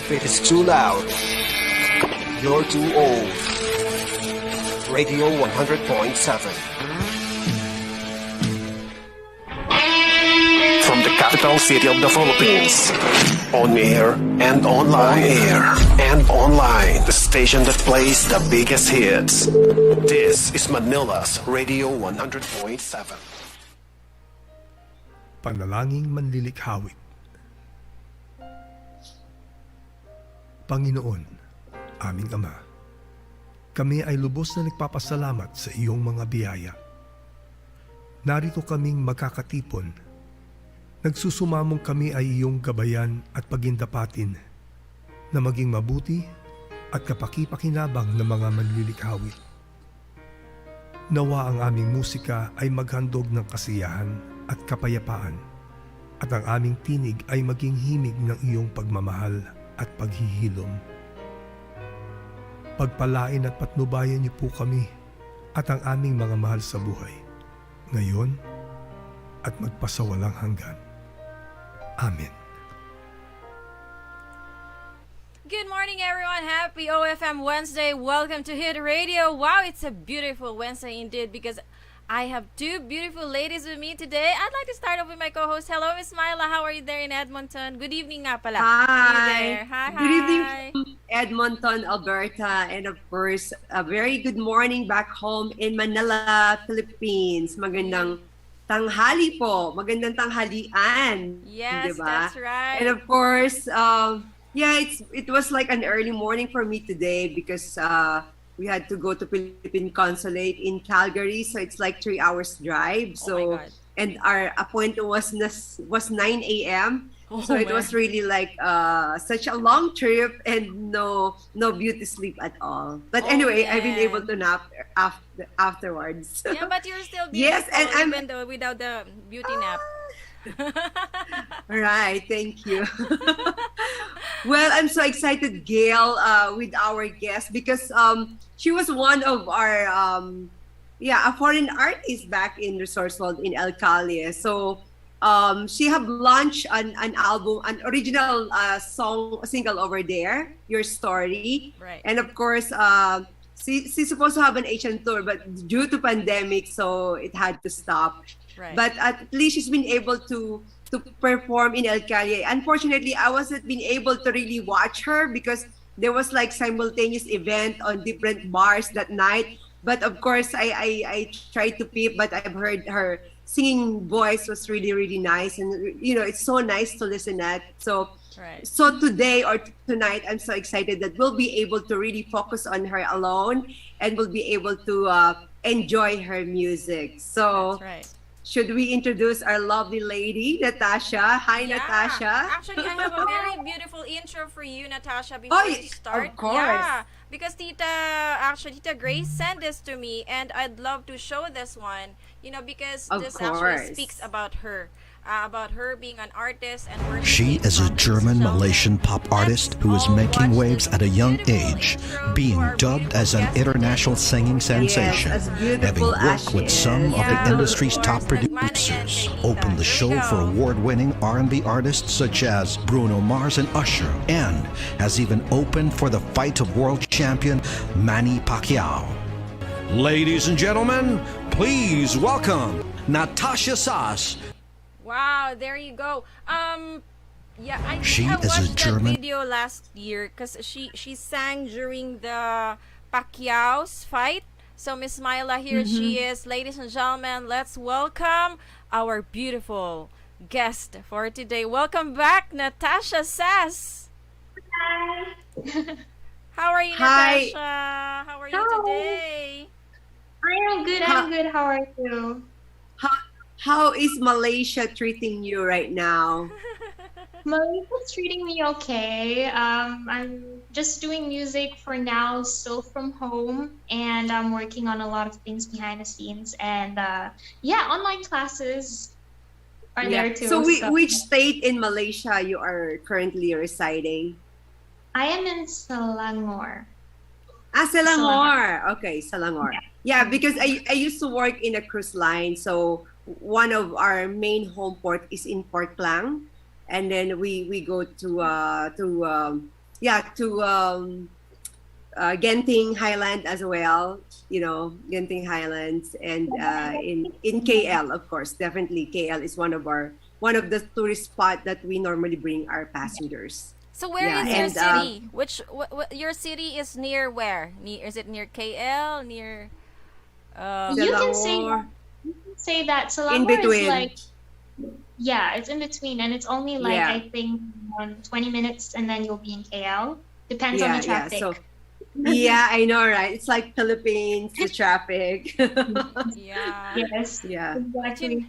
If it is too loud, you're too old. Radio 100.7. From the capital city of the Philippines. On air and online. On air and online. The station that plays the biggest hits. This is Manila's Radio 100.7. Panalangin manlilikhawit. Panginoon, aming Ama, kami ay lubos na nagpapasalamat sa iyong mga biyaya. Narito kaming magkakatipon. Nagsusumamong kami ay iyong gabayan at pagindapatin na maging mabuti at kapakipakinabang ng mga manlilikhawit. Nawa ang aming musika ay maghandog ng kasiyahan at kapayapaan at ang aming tinig ay maging himig ng iyong pagmamahal at paghihilom. Pagpalain at patnubayan niyo po kami at ang aming mga mahal sa buhay, ngayon at magpasawalang hanggan. Amen. Good morning, everyone. Happy OFM Wednesday. Welcome to Hit Radio. Wow, it's a beautiful Wednesday indeed because I have two beautiful ladies with me today. I'd like to start off with my co-host. Hello, Miss Myla. How are you there in Edmonton? Good evening nga pala. Hi. Hi. Good evening from Edmonton, Alberta. And of course, a very good morning back home in Manila, Philippines. Magandang tanghali po. Magandang tanghalian. Yes, diba? that's right. And of course, it was like an early morning for me today because we had to go to Philippine Consulate in Calgary, so it's like 3 hours drive. So, my God. And our appointment was 9 a.m. So it was really like such a long trip and no beauty sleep at all. But anyway, I've been able to nap afterwards. Yeah, but you're still beautiful, yes, and I'm even though without the beauty nap. Right, thank you. Well, I'm so excited, Gail, with our guest because she was one of our a foreign artist back in Resource World in El Calle. So she have launched an album, an original single over there, Your Story. Right. And of course, she's supposed to have an Asian tour, but due to pandemic, so it had to stop. Right. But at least she's been able to perform in El Calle. Unfortunately, I wasn't been able to really watch her because there was like simultaneous event on different bars that night. But of course, I tried to peep, but I've heard her singing voice was really, really nice. And, it's so nice to listen at. So, So today or tonight, I'm so excited that we'll be able to really focus on her alone and we'll be able to enjoy her music. So. That's right. Should we introduce our lovely lady, Natasha? Hi, Yeah. Natasha. Actually, I have a very beautiful intro for you, Natasha, before we start. Of course. Yeah, because Tita Grace sent this to me, and I'd love to show this one, because Of this course. actually speaks about her being an artist and working. She is a German-Malaysian pop artist who is making waves at a young age, being dubbed as an international singing sensation, as having beautiful as worked she with is. some of the Yeah, industry's of top course, producers, Nagmana yan, opened the Here we show for go. award-winning R&B artists such as Bruno Mars and Usher, and has even opened for the fight of world champion Manny Pacquiao. Ladies and gentlemen, please welcome Natasha Sass. Wow, there you go. I She think I is a watched that German- video last year because she sang during the Pacquiao's fight. So Miss Myla, here she is. Ladies and gentlemen, let's welcome our beautiful guest for today. Welcome back, Natasha Sass. Hi. How are you, Hi. Natasha? How are you Hi. today? I am good. I'm good. How are you? How is Malaysia treating you right now? Malaysia's treating me okay. I'm just doing music for now, still from home, and I'm working on a lot of things behind the scenes. And online classes are there too. So which state in Malaysia you are currently residing? I am in Selangor. Selangor. Okay, Selangor. Yeah, because I used to work in a cruise line, so one of our main home port is in Port Klang, and then we go to to Genting Highland as well. Genting Highlands, and in KL, of course. Definitely, KL is one of the tourist spot that we normally bring our passengers. So where Yeah, is your and city? Your city is near where? Is it near KL? Near You can say Selangor, that in Selangor is between. like, yeah, it's in between, and it's only like Yeah, I think 20 minutes, and then you'll be in KL. Depends on the yeah. traffic. So yeah, I know, right? It's like Philippines, the traffic. yeah. Yes, Yeah. But you, exactly.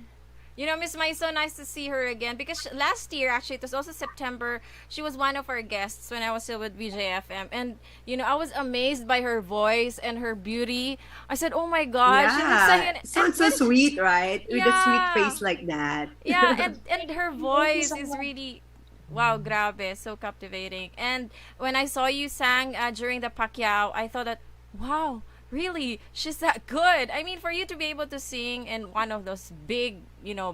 you know, Miss Mai, so nice to see her again because last year, actually, it was also September. She was one of our guests when I was still with BJFM, and I was amazed by her voice and her beauty. I said, "Oh my God, she looks like Yeah. an." And Sounds so sweet, right? With a sweet yeah, face like that. yeah, and her Thank you voice so is much. really, wow, grabe, so captivating. And when I saw you sang during the Pacquiao, I thought that, wow, really, she's that good. I mean, for you to be able to sing in one of those big,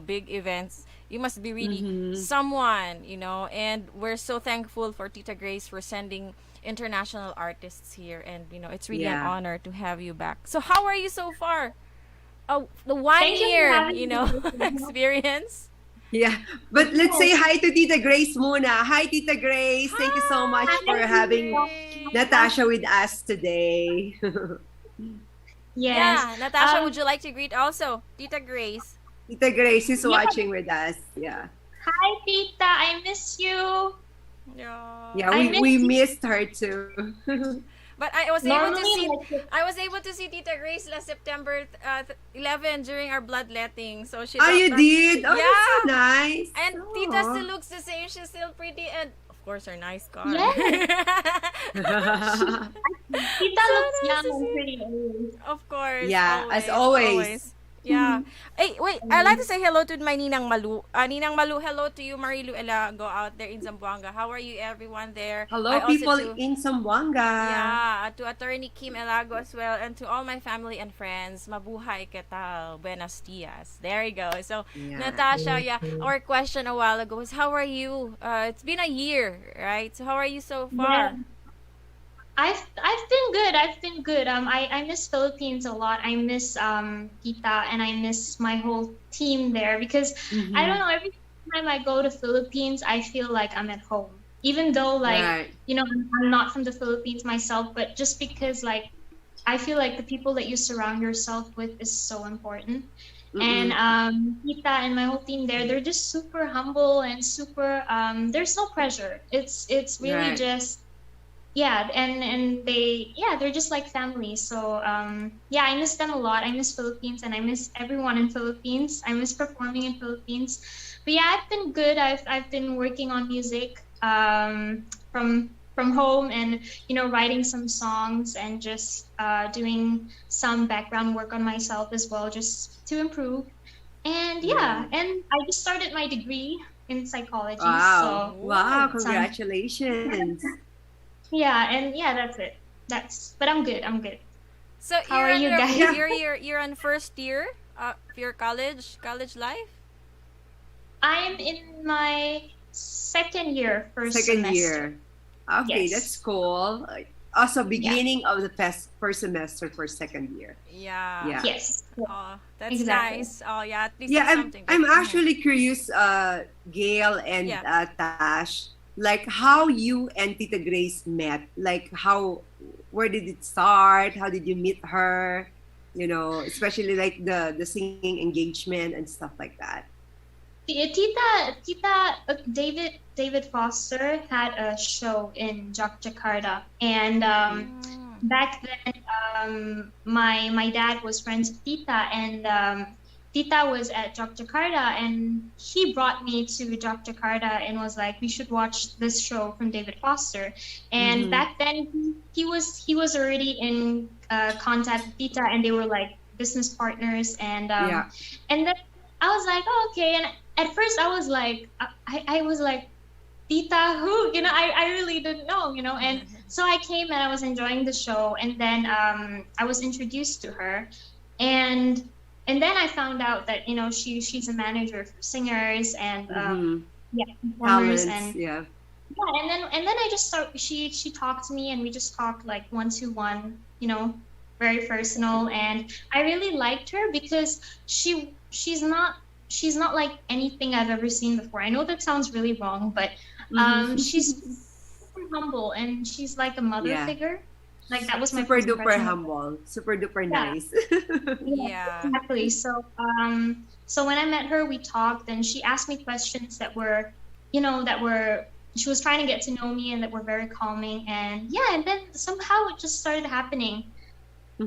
big events, you must be really Mm-hmm. someone, And we're so thankful for Tita Grace for sending international artists here, and it's really an Yeah. honor to have you back. So how are you so far? Oh, the one Thank you for year, having me. experience. Yeah. But let's say hi to Tita Grace muna. Hi, Tita Grace. Thank you so much Hi, for Tita having Grace. Natasha with us today. Yes. Yeah, Natasha, would Um, you like to greet also Tita Grace? Tita Grace is yeah. watching with us. Yeah. Hi, Tita. I miss you. Yeah. Yeah, I we miss you. missed her too. But I was able to Normally, see like, I was able to see Tita Grace last September 11 during our bloodletting. So she Oh, dropped you by. did? Oh, that's so Yeah. nice. And Tita still Oh. looks the same. She's still pretty, and of course her nice car. yes. Tita So looks nice young to and see. pretty always. Of course, Yeah, as always, always. always. Yeah. Hey, wait. I'd like to say hello to my Ninang Malu. Ninang Malu, hello to you, Marilu Elago out there in Zamboanga. How are you, everyone there? Hello, I also people to in Zamboanga. yeah, to Attorney Kim Elago as well, and to all my family and friends. Mabuhay ketal, buenos dias. There you go. So, Yeah. Natasha, yeah, our question a while ago was, how are you? It's been a year, right? So, how are you so Yeah. far? I've been good. I've been good. I miss Philippines a lot. I miss Tita, and I miss my whole team there because I don't Mm-hmm. know, every time I go to Philippines, I feel like I'm at home. Even though like, Right. I'm not from the Philippines myself, but just because like I feel like the people that you surround yourself with is so important. And Mm-mm. Tita and my whole team there, they're just super humble and super there's no pressure. It's really Right. just yeah, and they're just like family. So yeah, I miss them a lot. I miss Philippines, and I miss everyone in Philippines. I miss performing in Philippines. But yeah, I've been good. I've been working on music from home, and writing some songs, and just doing some background work on myself as well, just to improve. And yeah, Right. and I just started my degree in psychology. Wow. So Wow. Oh. some Congratulations. yeah, and yeah, that's it. But I'm good. I'm good. So How are you guys? you're on first year of your college life? I'm in my second year, first Second semester. year. Okay, that's Yes. cool. Also, Yeah. beginning of the first semester for second year. Yeah. Yeah. Yes. Oh, that's Exactly. nice. Oh, yeah. At least Yeah, it's I'm something. I'm Mhm. actually curious, Gail and Yeah. Tash, like how you and Tita Grace met. Like where did it start? How did you meet her? Especially like the singing engagement and stuff like that. David Foster had a show in Jakarta, and Mm. back then, my dad was friends with Tita, and Tita was at Jakarta, and he brought me to Jakarta and was like, we should watch this show from David Foster. And Mm-hmm. back then, he was already in contact with Tita, and they were like business partners, Yeah. and then I was like, oh, okay. And at first, I was like, I was like, Tita, who? I really didn't know, and so I came and I was enjoying the show, and then I was introduced to her, and then I found out that she's a manager for singers and Mm-hmm. yeah, performers, Talents. and Yeah. yeah, and then I just start. She talked to me, and we just talked like 1-to-1, very personal. And I really liked her because she's not like anything I've ever seen before. I know that sounds really wrong, but she's super humble, and she's like a mother Yeah. figure. Like that was my Super first duper impression of her. humble, super duper Yeah. nice. Yeah. Exactly. So when I met her, we talked, and she asked me questions that were, she was trying to get to know me, and that were very calming. And yeah, and then somehow it just started happening.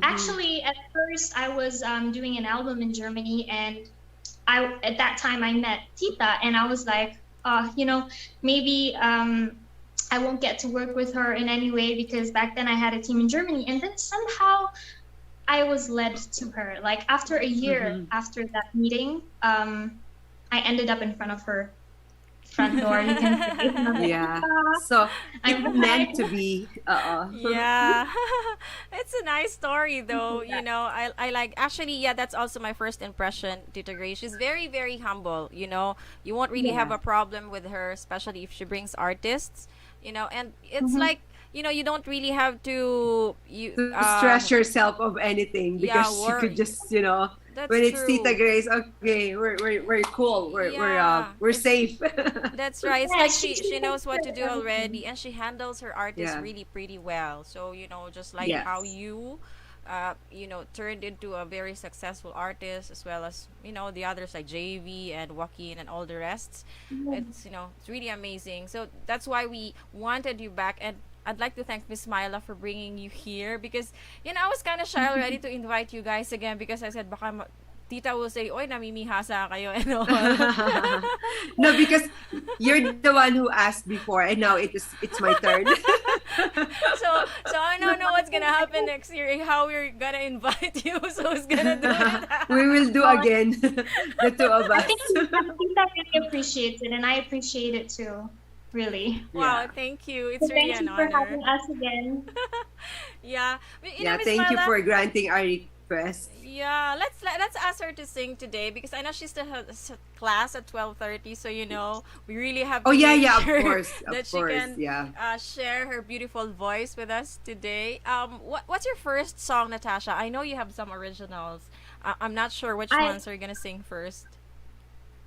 Actually, at first I was doing an album in Germany, and at that time I met Tita, and I was like, maybe I won't get to work with her in any way, because back then I had a team in Germany. And then somehow I was led to her. Like after a year after that meeting, I ended up in front of her front door. You can say. And I'm like, Yeah. So I'm it meant to be. Yeah. It's a nice story though. I like, actually, yeah, that's also my first impression, Tita Grace. She's very, very humble. You won't really have a problem with her, especially if she brings artists, and it's like, you don't really have to Stress yourself of anything, yeah, because you could worry. just, That's when it's true. Tita Grace, okay, we're cool, Yeah. we're safe. That's right. It's Yeah, like she's she knows what to good do at already, and she handles her artists Yeah. really pretty well. So, just like Yes. how you turned into a very successful artist, as well as, the others like JV and Joaquin and all the rest. It's really amazing. So that's why we wanted you back, and I'd like to thank Miss Myla for bringing you here, because, I was kind of shy already to invite you guys again, because I said, baka Tita will say, oy, namimihasa kayo, and all. No, because you're the one who asked before, and now it's my turn. So I don't know what's gonna happen next year, how we're gonna invite you, so who's gonna do it? We will do again, the two of I us. think Tita really appreciates it, and I appreciate it too. Really. Wow, Yeah. thank you. It's So really thank an you for honor. having us again. Yeah. But, Yeah, Miss thank you Myla, for granting our request. yeah, let's ask her to sing today, because I know she still has class at 12:30. So we really have to Oh yeah, make yeah, of sure course, that she can share her beautiful voice with us today. What's your first song, Natasha? I know you have some originals. I'm not sure which ones are you gonna sing first.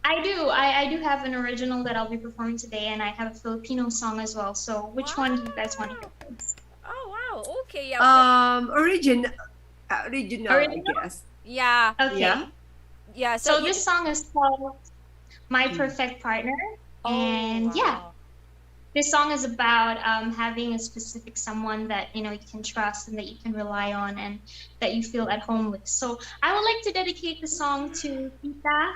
I do. I do have an original that I'll be performing today, and I have a Filipino song as well. So which one do you guys want to hear first? Oh wow. Okay. Yeah. Original, I Original? guess. Yeah. Okay. Yeah. Yeah. So this song is called My Perfect Partner. And yeah, wow. this song is about having a specific someone that you can trust and that you can rely on and that you feel at home with. So I would like to dedicate the song to Tita,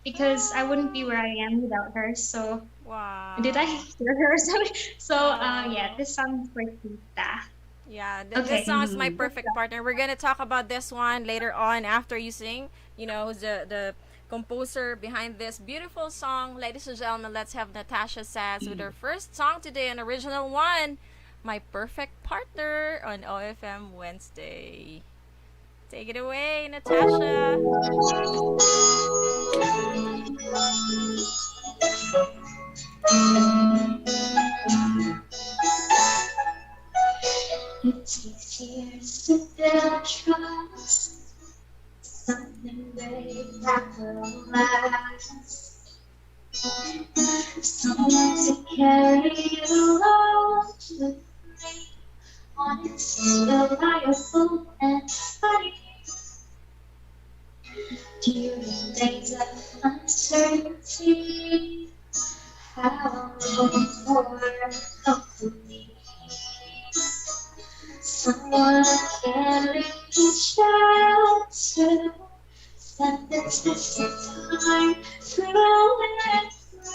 because I wouldn't be where I am without her. So Wow. did I hear her? Sorry. So yeah, this song is for Tita. Yeah, Okay. this song is My Perfect Partner. We're gonna talk about this one later on after you sing. Who's the composer behind this beautiful song. Ladies and gentlemen, let's have Natasha Sass with her first song today, an original one, My Perfect Partner, on OFM Wednesday. Take it away, Natasha. It takes years to build trust, something great that will last. Someone to carry you along with me, honest, reliable, and funny. During days of uncertainty, how for company. Someone can reach out to, stand the test of time through and through.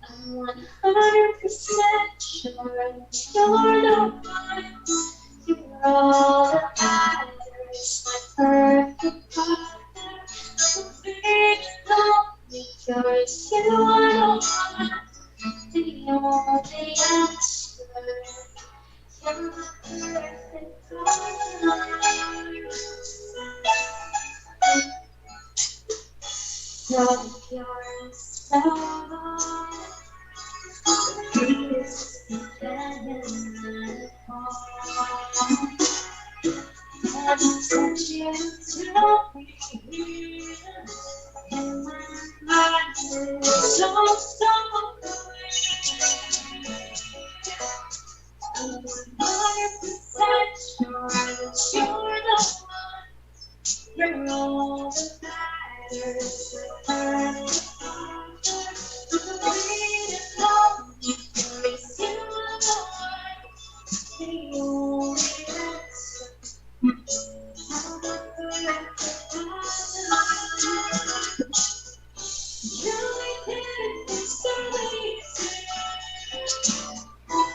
I'm 100% sure that you're the one. You're all that matters, my perfect partner. Nothing lonely, yours, you are the one. The only answer, you're the perfect partner. Love yours, love. so good. I'm 100% sure that you're the one. You're all that matters. Breathe and love me, place you the one. The only answer. You ain't it so easy.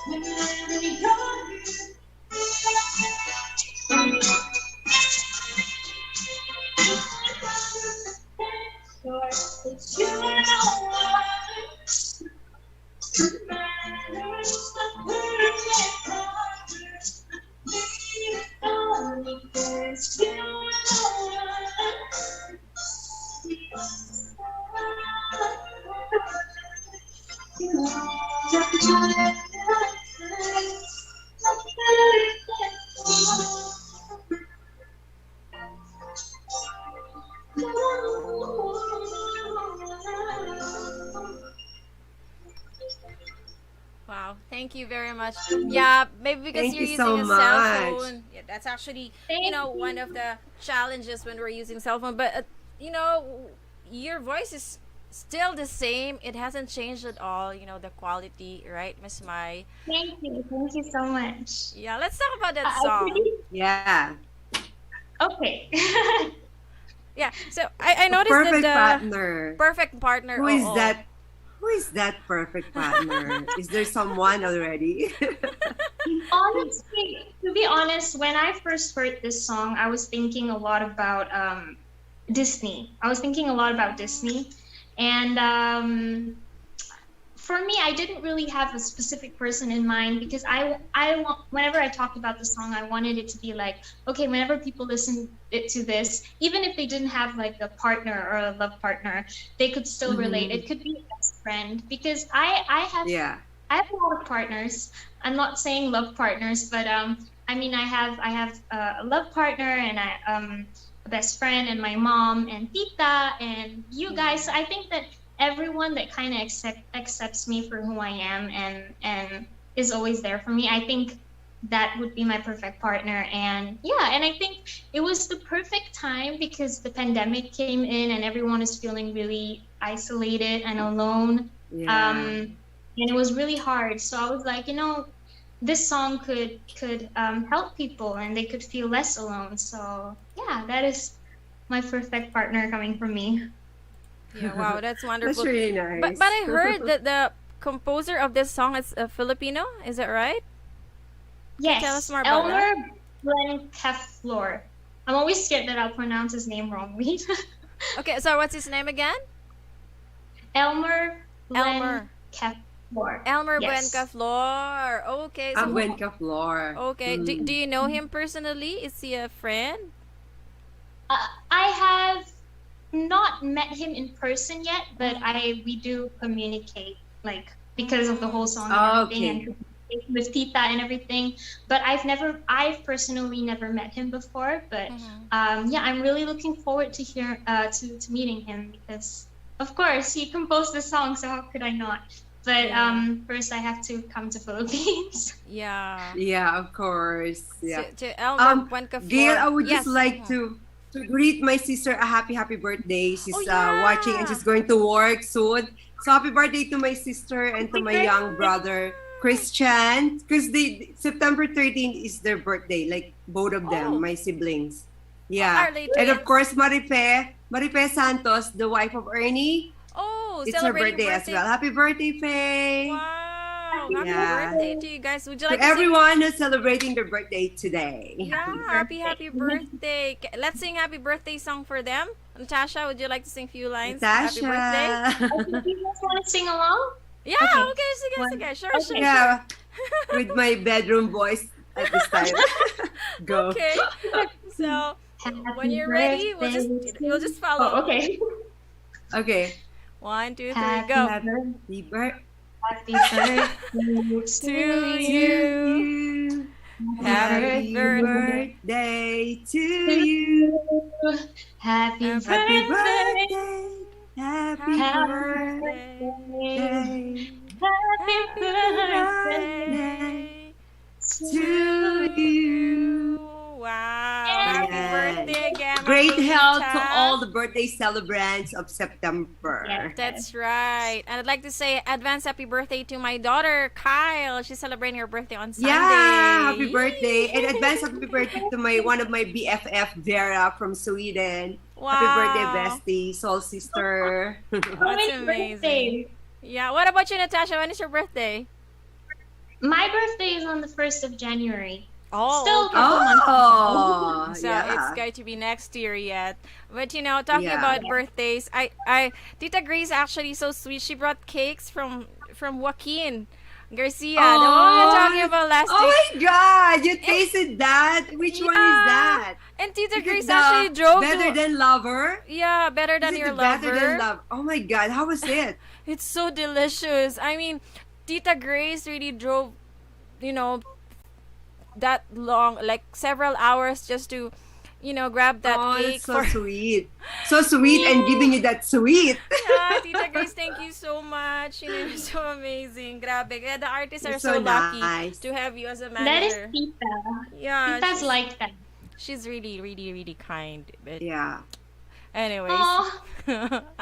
Whenever you're sure that you're the one. Matters the perfect colors. Leave it on because you're the one. Wow, thank you very much. Yeah, maybe because Thank you're you using so a cell much. phone. Yeah, that's actually, Thank one you. of the challenges when we're using cell phone. But, your voice is still the same. It hasn't changed at all, the quality, right, Miss Mai? Thank you. Thank you so much. Yeah, let's talk about that I song. really Yeah. okay. Yeah, so I A noticed that perfect the partner. perfect partner. Who is Oo. that? Who is that perfect partner? Is there someone already? Honestly, to be honest, when I first heard this song, I was thinking a lot about Disney. I was thinking a lot about Disney, and for me, I didn't really have a specific person in mind because whenever I talked about the song, I wanted it to be like, okay, whenever people listen to this, even if they didn't have like a partner or a love partner, they could still relate. It could be a best friend because Yeah. I have a lot of partners. I'm not saying love partners, but I mean, I have a love partner and a best friend and my mom and Tita and you guys. I think that everyone that kind of accepts me for who I am and is always there for me. I think that would be my perfect partner. And yeah, and I think it was the perfect time because the pandemic came in and everyone is feeling really isolated and alone. Yeah. And it was really hard. So I was like, this song could help people and they could feel less alone. So yeah, that is my perfect partner coming from me. Yeah, wow, that's That's wonderful. really But nice. I heard that the composer of this song is a Filipino. Is that right? Can you tell us Yes, more about that? Elmer Blenkeflor. I'm always scared that I'll pronounce his name wrongly. Okay, so what's his name again? Elmer Elmer. Blenkeflor. Elmer Yes. Flor. Okay, so I'm Wenka Floor. okay. Do you know him personally? Is he a friend? I have not met him in person yet, but we do communicate like because of the whole song and everything Okay. and communication with Tita and everything. But I've personally never met him before. But yeah, I'm really looking forward to to meeting him because of course he composed the song, so how could I not? But Yeah. first I have to come to Philippines. Yeah. Yeah, of course. Yeah. To Elmer Gail, I Flor. would just Yes. like to greet my sister a happy birthday. She's Oh yeah. watching and she's going to work soon. So happy birthday to my sister and to my young brother Christian. Because September 13th is their birthday, like both of them, Oh. my siblings. Are Yeah. they And of twins? course Marife Santos, the wife of Ernie. Oh, It's her celebrating birthday as well. Happy birthday, Faye. Wow. Happy Yeah. birthday to you guys. Would you To like to sing? everyone who's celebrating their birthday today. Yeah, happy birthday. Let's sing happy birthday song for them. Natasha, would you like to sing a few lines? Happy birthday. Natasha. Do you guys want to sing along? Yeah, Okay. okay, sige, One- sige. Sure, okay. sure, Yeah, with my bedroom voice at this time. Go. Okay. So, when Happy you're ready, birthday you'll just follow. Oh, okay. Okay. 1, 2, 3, Happy go. Happy birthday Happy birthday To to you. you. Happy birthday. birthday to you. Happy Happy Happy birthday. birthday. Happy Happy birthday. birthday. birthday celebrants of September. Yes. That's right. And I'd like to say advance happy birthday to my daughter, Kyle. She's celebrating her birthday on Sunday. Yeah, happy birthday. And advance happy birthday to one of my BFF, Vera from Sweden. Wow. Happy birthday, bestie, soul sister. That's Happy amazing. birthday. Yeah. What about you, Natasha? When is your birthday? My birthday is on the 1st of January. Oh, Still okay. a couple months. Oh, So yeah. it's going to be next year yet. But you know, talking Yeah. about birthdays, I Tita Grace actually so sweet. She brought cakes from Joaquin Garcia, the one we were talking about last Oh week. my God, you tasted that? Which one is that? And Tita Is it Grace the actually drove Better to Than Lover? yeah, better Is than it your the Better Than lover. Love? Oh my God, how was it? It's so delicious. I mean, Tita Grace really drove, you know, that long, like several hours just to, you know, grab that Oh, cake that's so for. sweet. So sweet and giving you that sweet. Yeah, Tita Grace, thank you so much. You know, you're so amazing. Grabe. Kaya the artists are You're so so lucky nice. to have you as a That is manager. Tita. Yeah, Tita's like that. she's really, really, really kind. But Yeah. anyways, Oh,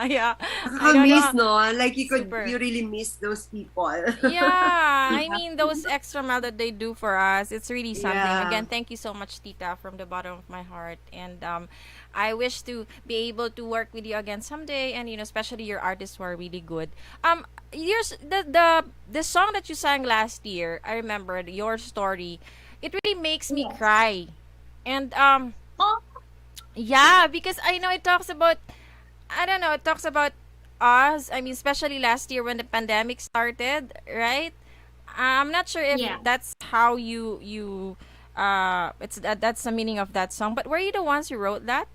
yeah, I don't Miss, know. no? Like Super. you really miss those people. Yeah, I mean those extra mile that they do for us, it's really something. Yeah. Again, thank you so much, Tita, from the bottom of my heart. And I wish to be able to work with you again someday. And you know, especially your artists were really good. The song that you sang last year, I remembered your story. It really makes me Yes. cry. And oh, yeah, because I know it talks about, I don't know, it talks about us. I mean, especially last year when the pandemic started, right? I'm not sure if Yeah. that's how that's the meaning of that song. But were you the ones who wrote that?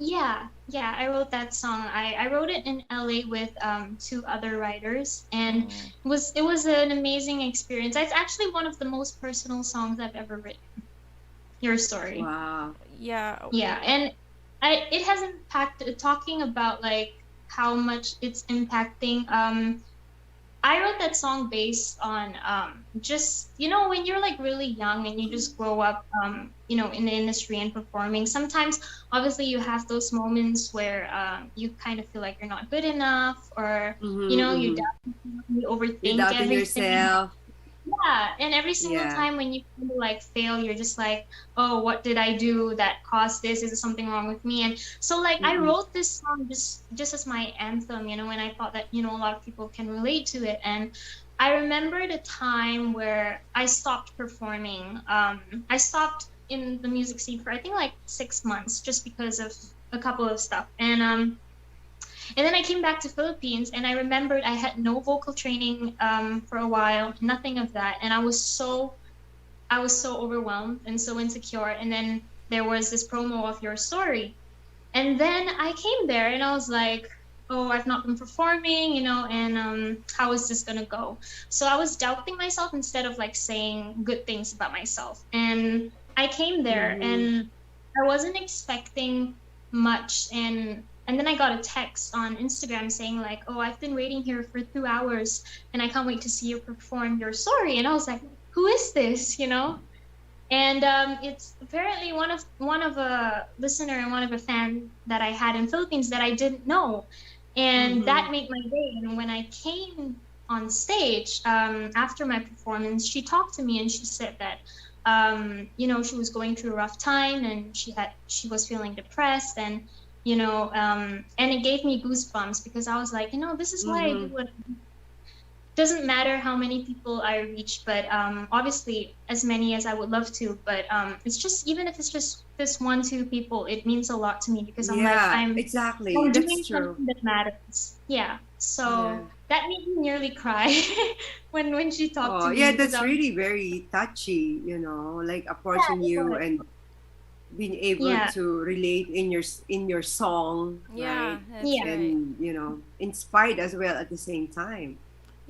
yeah, yeah. I wrote that song. I wrote it in LA with two other writers, and it was an amazing experience. It's actually one of the most personal songs I've ever written. Your story. Wow. Yeah. Yeah, and it has impacted talking about like how much it's impacting. I wrote that song based on just when you're like really young and you just grow up in the industry and performing. Sometimes obviously you have those moments where you kind of feel like you're not good enough, or you definitely overthink You're doubting everything. yourself. Yeah, and every single Yeah. time when you kind of like fail, you're just like, oh, what did I do that caused this? Is there something wrong with me? And so like I wrote this song just as my anthem, and I thought that a lot of people can relate to it. And I remembered a time where I stopped performing. I stopped in the music scene for I think like 6 months just because of a couple of stuff. And then I came back to Philippines, and I remembered I had no vocal training for a while, nothing of that, and I was so overwhelmed and so insecure. And then there was this promo of Your Story, and then I came there and I was like, oh, I've not been performing, and how is this gonna go? So I was doubting myself instead of like saying good things about myself. And I came there and I wasn't expecting much, and then I got a text on Instagram saying like, oh, I've been waiting here for 2 hours and I can't wait to see you perform Your Story. And I was like, who is this? And it's apparently one of a listener and one of a fan that I had in Philippines that I didn't know. And that made my day. And when I came on stage after my performance, she talked to me and she said that she was going through a rough time and she was feeling depressed, and and it gave me goosebumps because I was like, this is why I do what. Doesn't matter how many people I reach, but obviously as many as I would love to. But it's just, even if it's just this 1-2 people, it means a lot to me because I'm exactly. I'm doing That's true. something that matters. Yeah. So Yeah. that made me nearly cry when she talked to me. Yeah, because that's I was- really very touchy. Like approaching you and being able Yeah. to relate in your song, Yeah. right? That's Yeah. right. And inspired as well at the same time.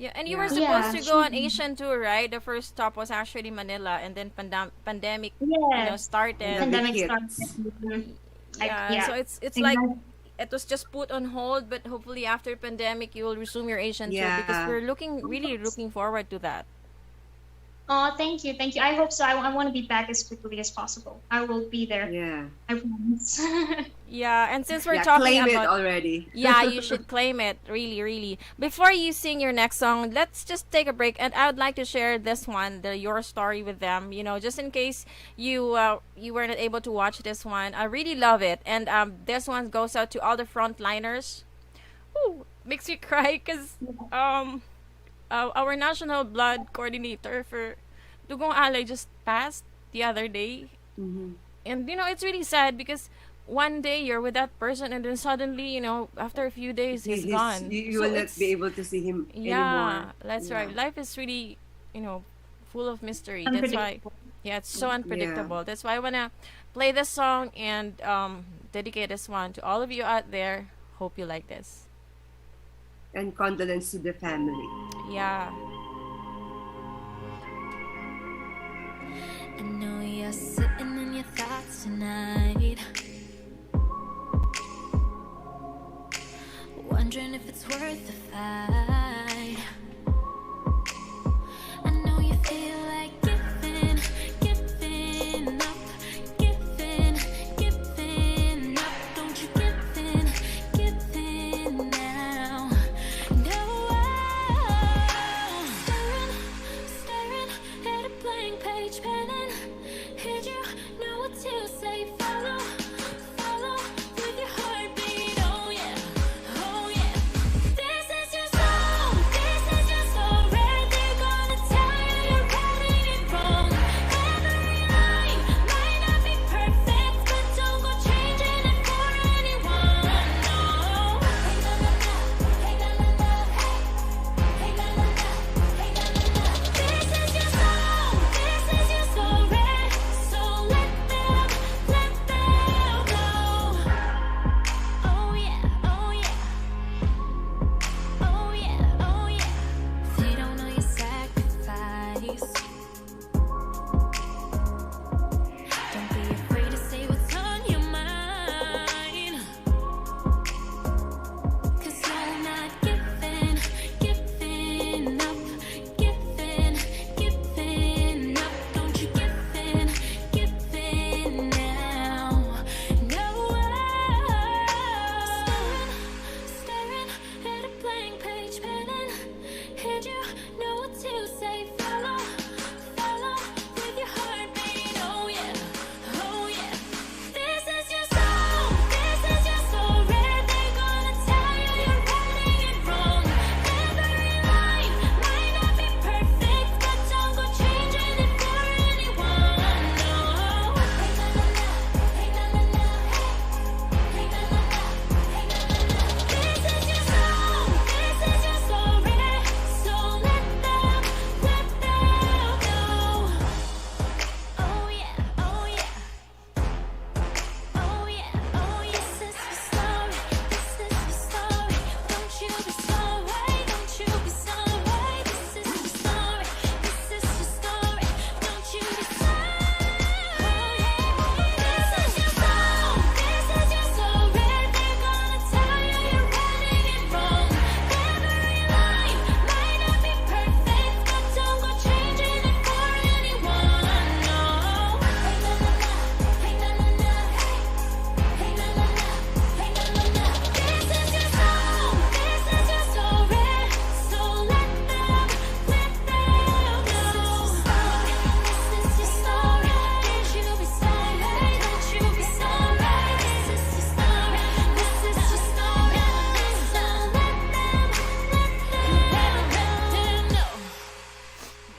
Yeah, and you Yeah. were supposed Yeah. to go on Asian tour, right? The first stop was actually Manila, and then pandemic, Yes. started. Pandemic hits. started. Yeah, so it's like it was just put on hold, but hopefully after pandemic you will resume your Asian tour because Yeah. we're really looking forward to that. Oh, thank you, thank you. I hope so. I want to be back as quickly as possible. I will be there. Yeah. I promise. Yeah, and since we're Yeah, talking claim it about already. yeah, you should claim it. Really, really. Before you sing your next song, let's just take a break, and I would like to share this one, the your story with them. You know, just in case you were not able to watch this one. I really love it, and this one goes out to all the frontliners. Ooh, makes me cry because our national blood coordinator for Dugong Alay just passed the other day, Mhm. and it's really sad because one day you're with that person and then suddenly after a few days he's gone. You So will not it's be able to see him yeah, anymore. that's Yeah. right. Life is really full of mystery. That's why Unpredictable. yeah, it's so unpredictable. That's why I wanna play this song and dedicate this one to all of you out there. Hope you like this. And condolence to the family. Yeah. I know you're sitting in your thoughts tonight, wondering if it's worth the fight. I know you feel like giving up, giving up. Don't you give in now. No, staring at a blank page, penning. Did you know what to say? Follow with your heartbeat. Oh yeah, oh yeah. This is your song, this is your story. They're gonna tell you you're getting it wrong. Every line might not be perfect, but don't go changing it for anyone. No. Hey la la la, hey la la la, hey la la la, hey la la la. This is your song, this is your story. So let them go. Oh yeah, oh yeah. Oh yeah, oh yeah. They don't know your sacrifice. Don't be afraid to say what's on your mind. 'Cause you're not giving up, giving up. Don't you give in now. No, staring at a blank page, penning. Did you know what to say? Follow with your heartbeat. Oh yeah, oh yeah. This is your song, this is your story. They're gonna tell you you're getting it wrong. Every line might not be perfect, but don't go changing it for anyone. No. Hey la la la, hey la la la, hey la la la, hey la la la. This is your song, this is your story. So let them go. Oh yeah, oh yeah. Oh yeah, oh yes, this is your story. This is your story. Don't you be sorry, don't you be sorry. This is your story. This is your story. Don't you be sorry. This is your song. This is your story. They're gonna tell you you're getting it wrong. Every line might not be perfect, but don't go changing it for anyone. No. Hey la la la, hey la la la, hey la la la, hey la la la. This is your song, this is your story. So let them go. This is your story. Don't you be sorry, don't you be sorry. This is your story, this is your story. So let them know.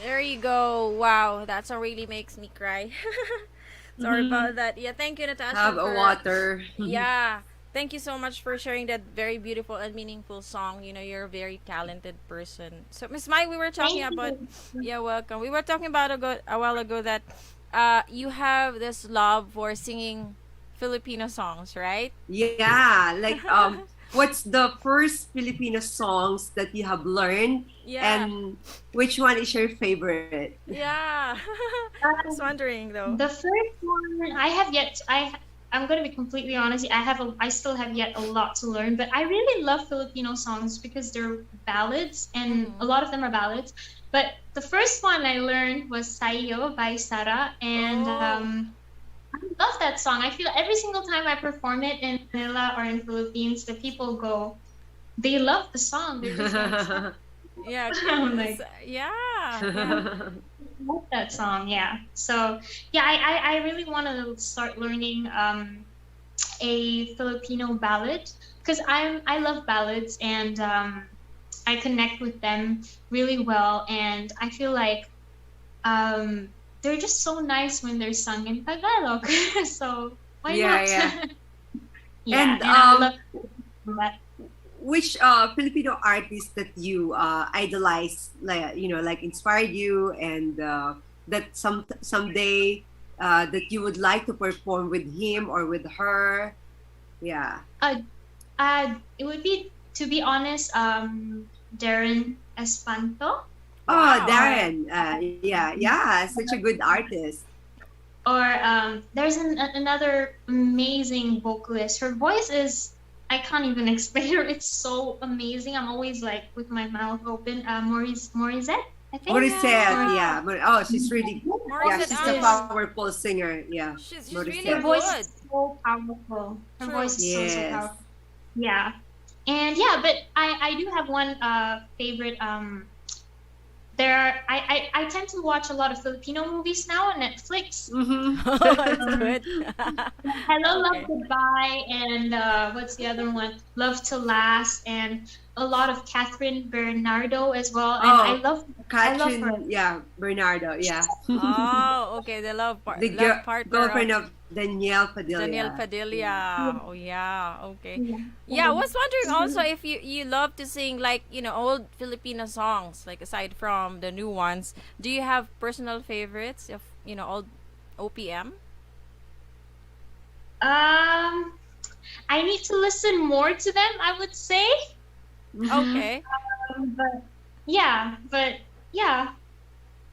There you go. Wow, that song really makes me cry. Sorry about that. Yeah, thank you, Natasha. Have a for- water. Yeah. Thank you so much for sharing that very beautiful and meaningful song. You're a very talented person. So, Miss Mai, we were talking Thank about. you. Yeah, welcome. We were talking about a while ago that you have this love for singing Filipino songs, right? Yeah, like what's the first Filipino songs that you have learned, Yeah. and which one is your favorite? Yeah. I was wondering though. The first one I have yet I'm gonna be completely honest. I still have yet a lot to learn, but I really love Filipino songs because they're ballads, and a lot of them are ballads. But the first one I learned was Saiyo by Sara, and I love that song. I feel every single time I perform it in Manila or in Philippines, the people go, they love the song. They're just like, Yeah. I'm like, Yeah. I love that song. Yeah. So yeah, I really want to start learning a Filipino ballad because I love ballads, and I connect with them really well, and I feel like they're just so nice when they're sung in Tagalog. So why not? Yeah. Yeah, And, I love that. Which Filipino artist that you idolize, like like inspired you, and that someday that you would like to perform with him or with her? Yeah. It would be, to be honest, Darren Espanto, Oh, Wow. Darren. Yeah, such a good artist. or there's another amazing vocalist. Her voice is, I can't even explain her. It's so amazing. I'm always like with my mouth open. Morissette, I think. Morissette, yeah. Oh, she's really, yeah, Morissette she's a is- powerful singer. Yeah, She's Morissette. really Her voice good. is so powerful. Her True. voice is so Yes. powerful. Yeah. And yeah, but I do have one favorite. I tend to watch a lot of Filipino movies now on Netflix. Mm-hmm. That's good. Hello, Okay. Love, Goodbye, and what's the other one? Love to Last, and a lot of Catherine Bernardo as well. And I love her. Catherine, yeah, Bernardo, yeah. Oh, okay. The love The partner girlfriend of of Danielle Padilla. Daniel Padilla. Oh yeah. Okay. Yeah, I was wondering also if you love to sing like, old Filipino songs, like aside from the new ones. Do you have personal favorites of, old OPM? I need to listen more to them, I would say. Okay. But yeah. Yeah.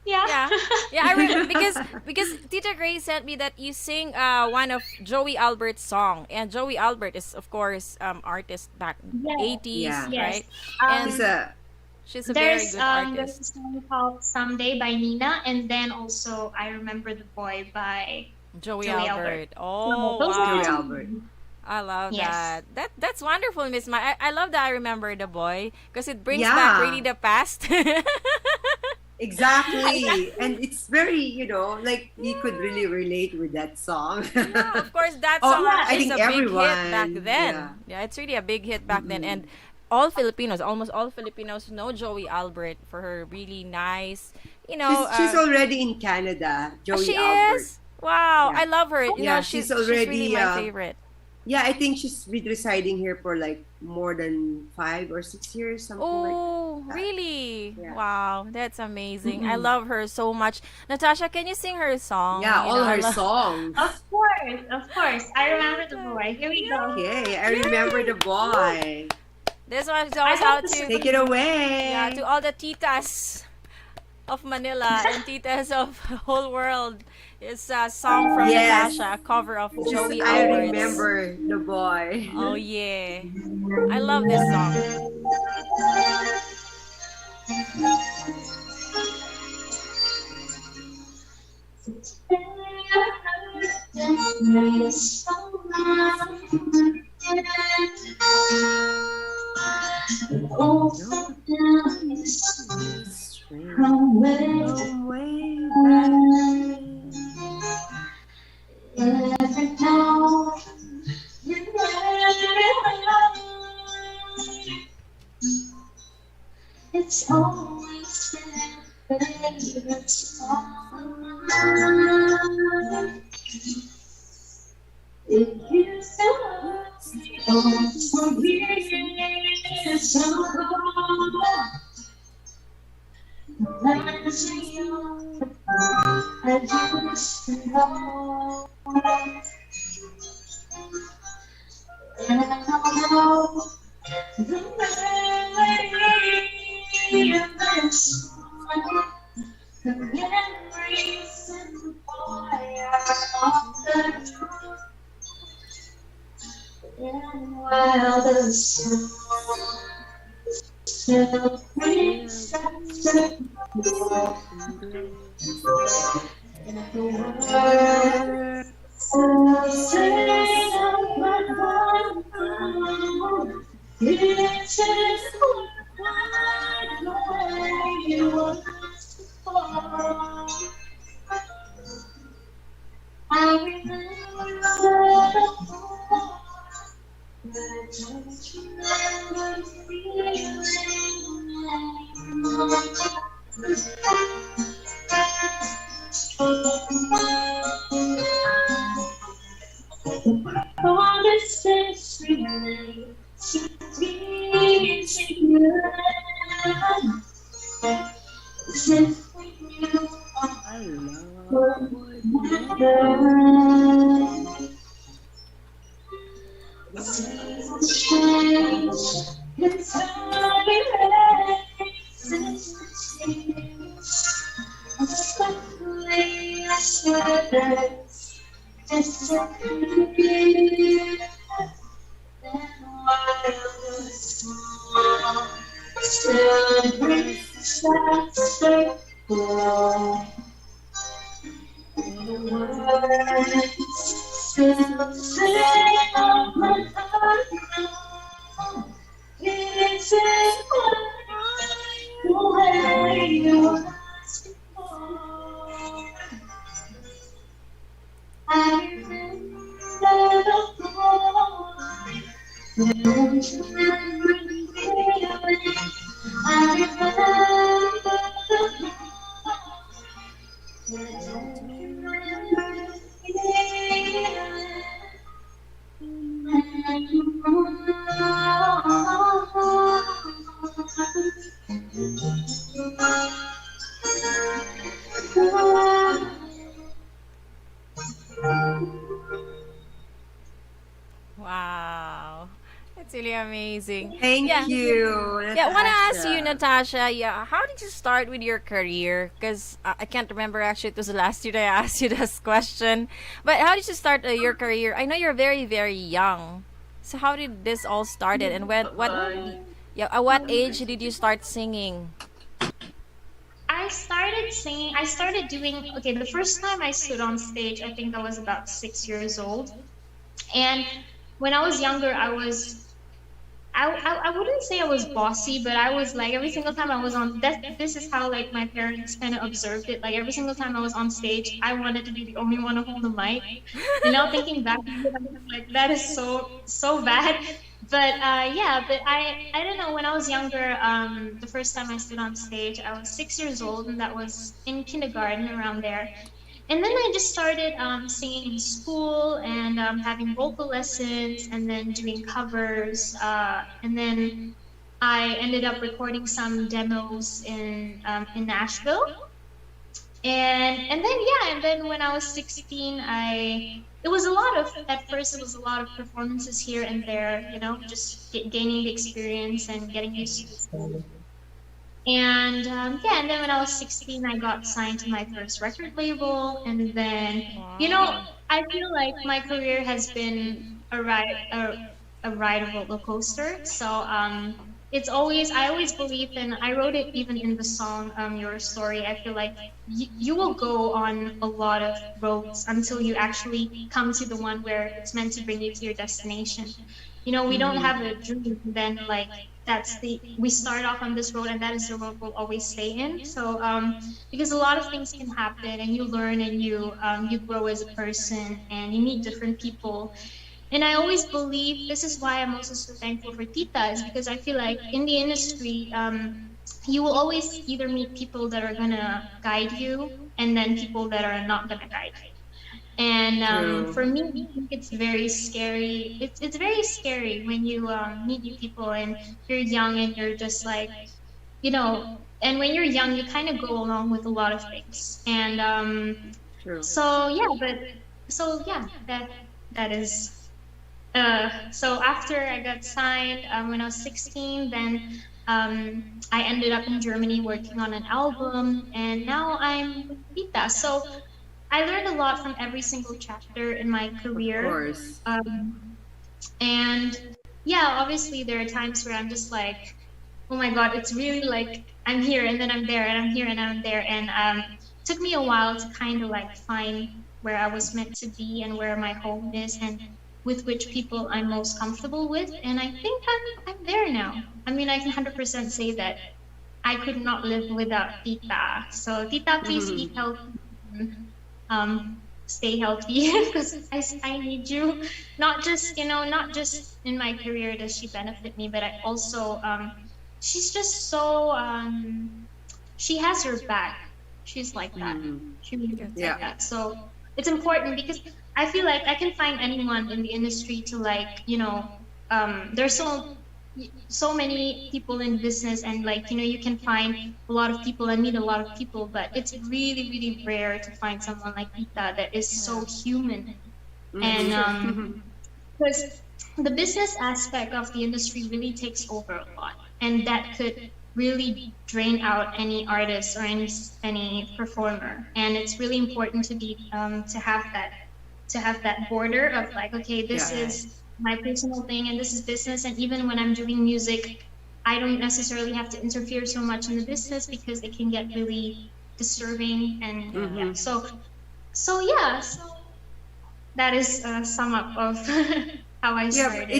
Yeah. Yeah, I remember because Tita Grace sent me that you sing one of Joey Albert's song, and Joey Albert is of course artist back Yes. 80s, Yeah. right? Yes. And She's a, she's a very There's good there's a artist. song called Someday by Nina, and then also I Remember the Boy by Joey Joey Albert. Albert. Oh, Those are Joey the two. Albert. I love Yes. That's wonderful, Miss Ma. I love that I Remember the Boy because it brings Yeah. back really the past. Exactly. And it's very, like you could really relate with that song. Yeah, of course, that Oh, song I is think a big hit everyone, back then. yeah. Yeah, it's really a big hit back then. And all Filipinos, almost all Filipinos know Joey Albert for her really nice, She's already in Canada, Joey she Albert. is? Wow, Yeah. I love her. Yeah, She's she's already, really my favorite. Yeah, I think she's been residing here for like more than 5 or 6 years, something like Oh, that. really? Yeah. Wow, that's amazing. I love her so much. Natasha, can you sing her song? Yeah, all I her love- songs. Of course. I Remember the Boy. Here we go. Okay, I remember the boy. This one is always I out hope to Take it away. yeah, to all the titas of Manila and titas of the whole world. It's a song from Yes. Natasha, a cover of Just Joey I Albert's. remember the boy. Oh yeah, I love this song. From way back. It's always there, favorite song. It used to last for years ago. As a young, I used to know. And I know the melody of that song, the memories and the boy are all the truth. And while the sun still brings us and the words still sing of my heart. This is what I was for. I remember the just remember feeling all the sense remains to be together. As if we knew what seasons change, and time erases the tears. And suddenly I said that disappear. And while the song still brings that circle, the words still sing on my heart now. This is the way you was before. I remember the boy, remember the feeling. I remember the boy. Wow. That's really amazing. Thank Yeah. you, Yeah, I want to ask you, Natasha. Natasha, yeah, how did you start with your career? Because I can't remember, actually, it was the last year that I asked you this question. But how did you start your career? I know you're very, very young. So how did this all started? And yeah, at what age did you start singing? I started singing, I started doing, okay, the first time I stood on stage, I think I was about 6 years old. And when I was younger, I wouldn't say I was bossy, but I was like every single time I was on that. This is how like my parents kind of observed it. Like every single time I was on stage, I wanted to be the only one to hold the mic. And now thinking back, I'm like that is so bad. But yeah, but I don't know. When I was younger, the first time I stood on stage, I was 6 years old, and that was in kindergarten around there. And then I just started singing in school and having vocal lessons and then doing covers. And then I ended up recording some demos in Nashville. And then yeah, and then when I was 16, it was a lot of at first it was a lot of performances here and there, just gaining the experience and getting used to it. And yeah, and then when I was 16, I got signed to my first record label. And then, Wow. I feel like my career has been a ride of roller coaster. So I always believe, and I wrote it even in the song, Your Story. I feel like you will go on a lot of roads until you actually come to the one where it's meant to bring you to your destination. We don't have a dream, then like we start off on this road and that is the road we'll always stay in. So because a lot of things can happen and you learn and you grow as a person and you meet different people. And I always believe this is why I'm also so thankful for Tita, is because I feel like in the industry, you will always either meet people that are gonna guide you and then people that are not gonna guide you. And for me, I think it's very scary. It's very scary when you meet new people and you're young and you're just like, and when you're young, you kind of go along with a lot of things. And so yeah, that is. So after I got signed when I was 16, then I ended up in Germany working on an album, and now I'm with Vita. So I learned a lot from every single chapter in my career. Of course. And yeah, obviously there are times where I'm just like, oh my God, it's really like I'm here and then I'm there and I'm here and I'm there. And it took me a while to kind of like find where I was meant to be and where my home is and with which people I'm most comfortable with. And I think I'm there now. I mean, I can 100% say that I could not live without Tita. So Tita, please eat healthy. Stay healthy because I need you. Not just, not just in my career does she benefit me, but I also, she's just so, she has her back. She's like that. She really is like that. So it's important because I feel like I can find anyone in the industry to like, there's so many people in business and like you can find a lot of people and meet a lot of people, but it's really really rare to find someone like Ita that is so human. And because the business aspect of the industry really takes over a lot, and that could really drain out any artist or any performer. And it's really important to be to have that border of like, okay, this is my personal thing and this is business. And even when I'm doing music, I don't necessarily have to interfere so much in the business because it can get really disturbing. And so that is a sum up of how I started.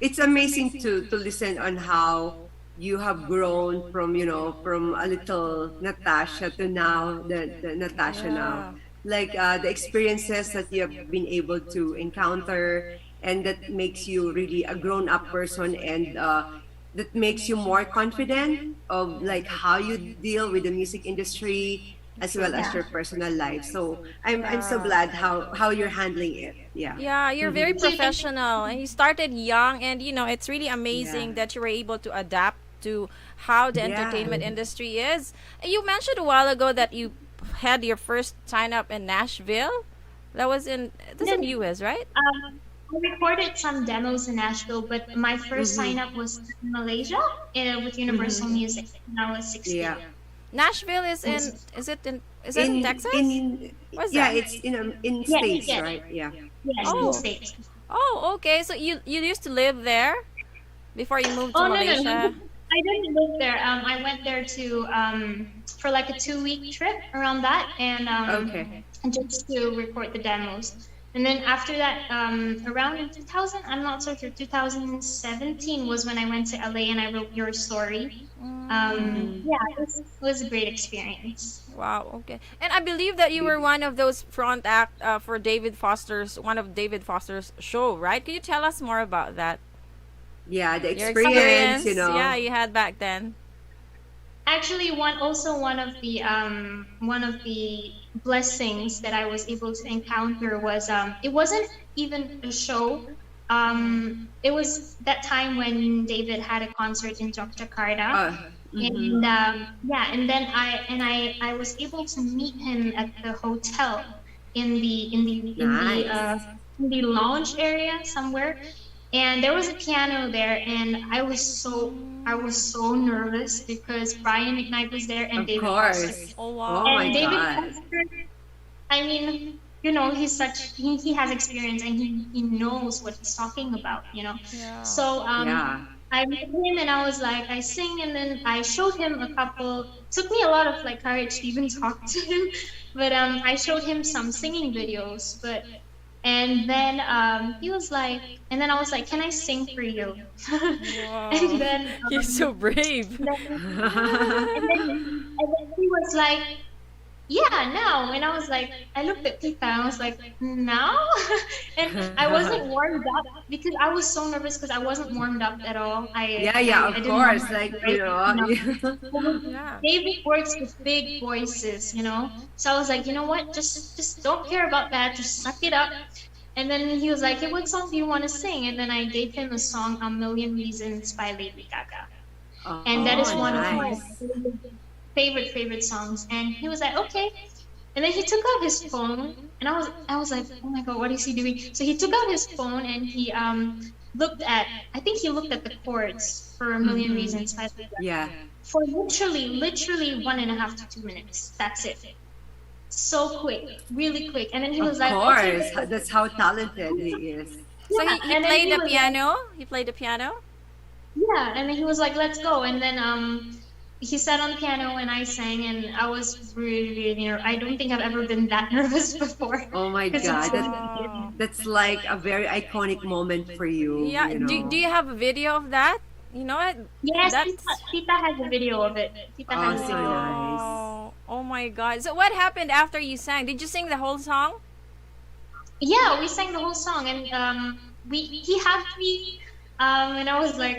It's amazing to listen on how you have grown from from a little Natasha to now the Natasha now, like the experiences that you have been able to encounter, and that makes you really a grown-up person, and that makes you more confident of like how you deal with the music industry as well as your personal life. So I'm so glad how you're handling it. Yeah, you're very professional, and you started young, and it's really amazing that you were able to adapt to how the entertainment industry is. And you mentioned a while ago that you had your first sign up in Nashville. That's in US, right? I recorded some demos in Nashville, but my first sign up was in Malaysia with Universal Music when I was 16. Nashville is it in Texas? What's that? It's in States, right? Yes, in States. Oh, okay. So you used to live there before you moved to Malaysia? No. I didn't live there. I went there to for like a 2-week trip around that, and just to record the demos. And then after that, around in 2000, I'm not so sure, 2017 was when I went to LA and I wrote Your Story. It was a great experience. Wow, okay. And I believe that you were one of those front act for one of David Foster's show, right? Can you tell us more about that? Yeah, the Your experience, Yeah, you had back then. Actually, one of the blessings that I was able to encounter was it wasn't even a show. It was that time when David had a concert in Yogyakarta. And and then I was able to meet him at the hotel in the lounge area somewhere. And there was a piano there, and I was so nervous because Brian McKnight was there and David Foster. Oh wow! And David Foster, I mean, he has experience and he knows what he's talking about, So I met him and I was like, I sing, and then I showed him a couple. Took me a lot of like courage to even talk to him, but I showed him some singing videos, and then he was like, and then I was like, can I sing for you? Wow. And then You're so brave. and then he was like, yeah, now. And I was like, I looked at Pita and I was like, now? And I wasn't warmed up because I was so nervous because I wasn't warmed up at all. Of course. Like, David works with big voices, So I was like, you know what? Just don't care about that. Just suck it up. And then he was like, hey, what song do you want to sing? And then I gave him a song, A Million Reasons by Lady Gaga. And that is one of my favorite songs. And he was like, okay. And then he took out his phone, and I was like, oh my God, what is he doing? So he took out his phone and he looked at the chords for A Million Reasons by Lady Gaga. For literally 1.5 to 2 minutes. That's it. So quick, really quick. And then he was like, of course, that's how talented he is. So Yeah, he and then played he the was piano? He played the piano? yeah, and then he was like, "Let's go," and then he sat on the piano and I sang, and I was really, really nervous. I don't think I've ever been that nervous before. Oh my 'Cause it's God, just Oh. that's like a very iconic moment for you, Yeah. you Do know. you have a video of that? You know what? yes, That's Tita has a video of it. Tita Oh, has a so video of it. nice. Oh my God. So what happened after you sang? Did you sing the whole song? Yeah, we sang the whole song, and he hugged me, and I was like,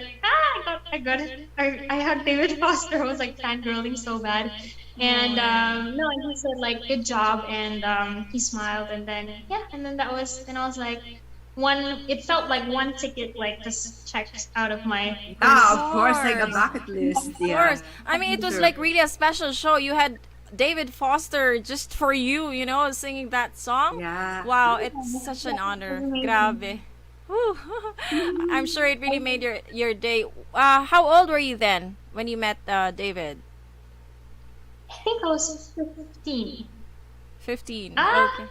I got it. I hugged David Foster. I was like fangirling so bad, and no, and he said like good job, and he smiled, and then yeah, and then that was, and I was like one. It felt like one ticket like just checked out of my Ah, list. of course, like a course. bucket list. Of Yeah. course. I mean, it was Sure. like really a special show. You had David Foster just for you, singing that song. Yeah. Wow, it's such an honor. Grabe. Whew. I'm sure it really made your day. How old were you then when you met David? I think I was 15. 15. Ah, Okay.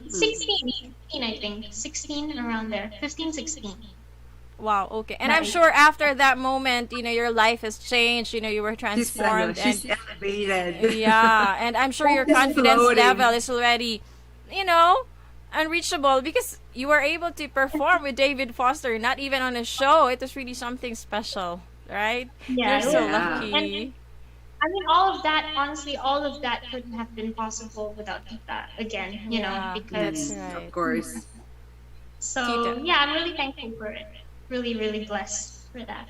16, I think. 16 around there. 15, 16. Wow, okay. And I'm sure after that moment, your life has changed, you were She's, transformed she's and elevated. yeah, and I'm sure your Just confidence floating. level is already, unreachable because you were able to perform with David Foster, not even on a show. It was really something special, right? Yeah, You're so yeah. lucky. And I mean, all of that, honestly, all of that couldn't have been possible without Tita again, Yeah, because. that's right. Of course. So, Tita. yeah, I'm really thankful for it. Really, really blessed for that.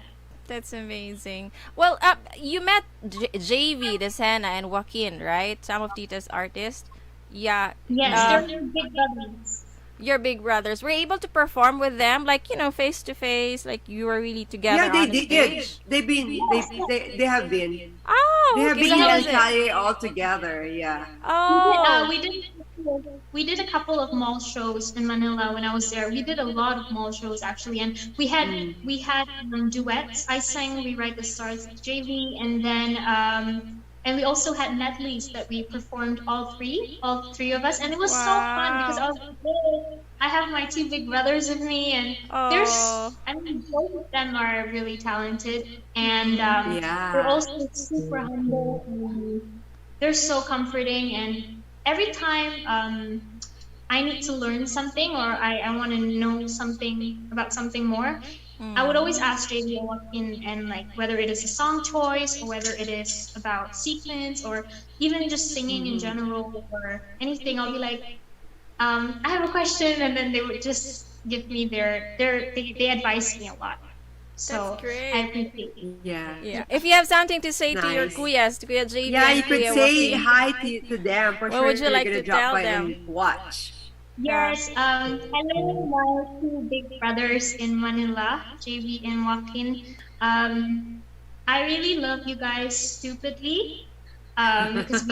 That's amazing. Well, you met JV, Desena, and Joaquin, right? Some of Tita's artists. Yeah. Yes, uh, they're big brothers. your big brothers. Were you able to perform with them, like, face to face, like you were really together Yeah, they on the did. stage? They've been. They have been. Oh, They have okay. been So in how El was it? Calle all together. Yeah. Oh, We did a couple of mall shows in Manila when I was there. We did a lot of mall shows actually, and we had duets. I sang "We Write the Stars" with JV, and we also had medleys that we performed all three of us, and it was so fun because I have my two big brothers with me, and Oh. both of them are really talented, and Yeah. they're also super humble. And they're so comforting, and every time I need to learn something or I want to know something about something more, I would always ask JV and Joaquin, and like whether it is a song choice or whether it is about sequence or even just singing in general or anything, I'll be like, I have a question, and then they would just give me they advise me a lot. So That's great. I appreciate it. Yeah. yeah. If you have something to say to your Nice. kuyas, to Kuya JV Yeah, and you could Kuya say Joaquin. hi to them for What sure. would you They're like gonna to drop tell by them? and watch. Yes, hello, my two big brothers in Manila, JV and Joaquin. I really love you guys stupidly, because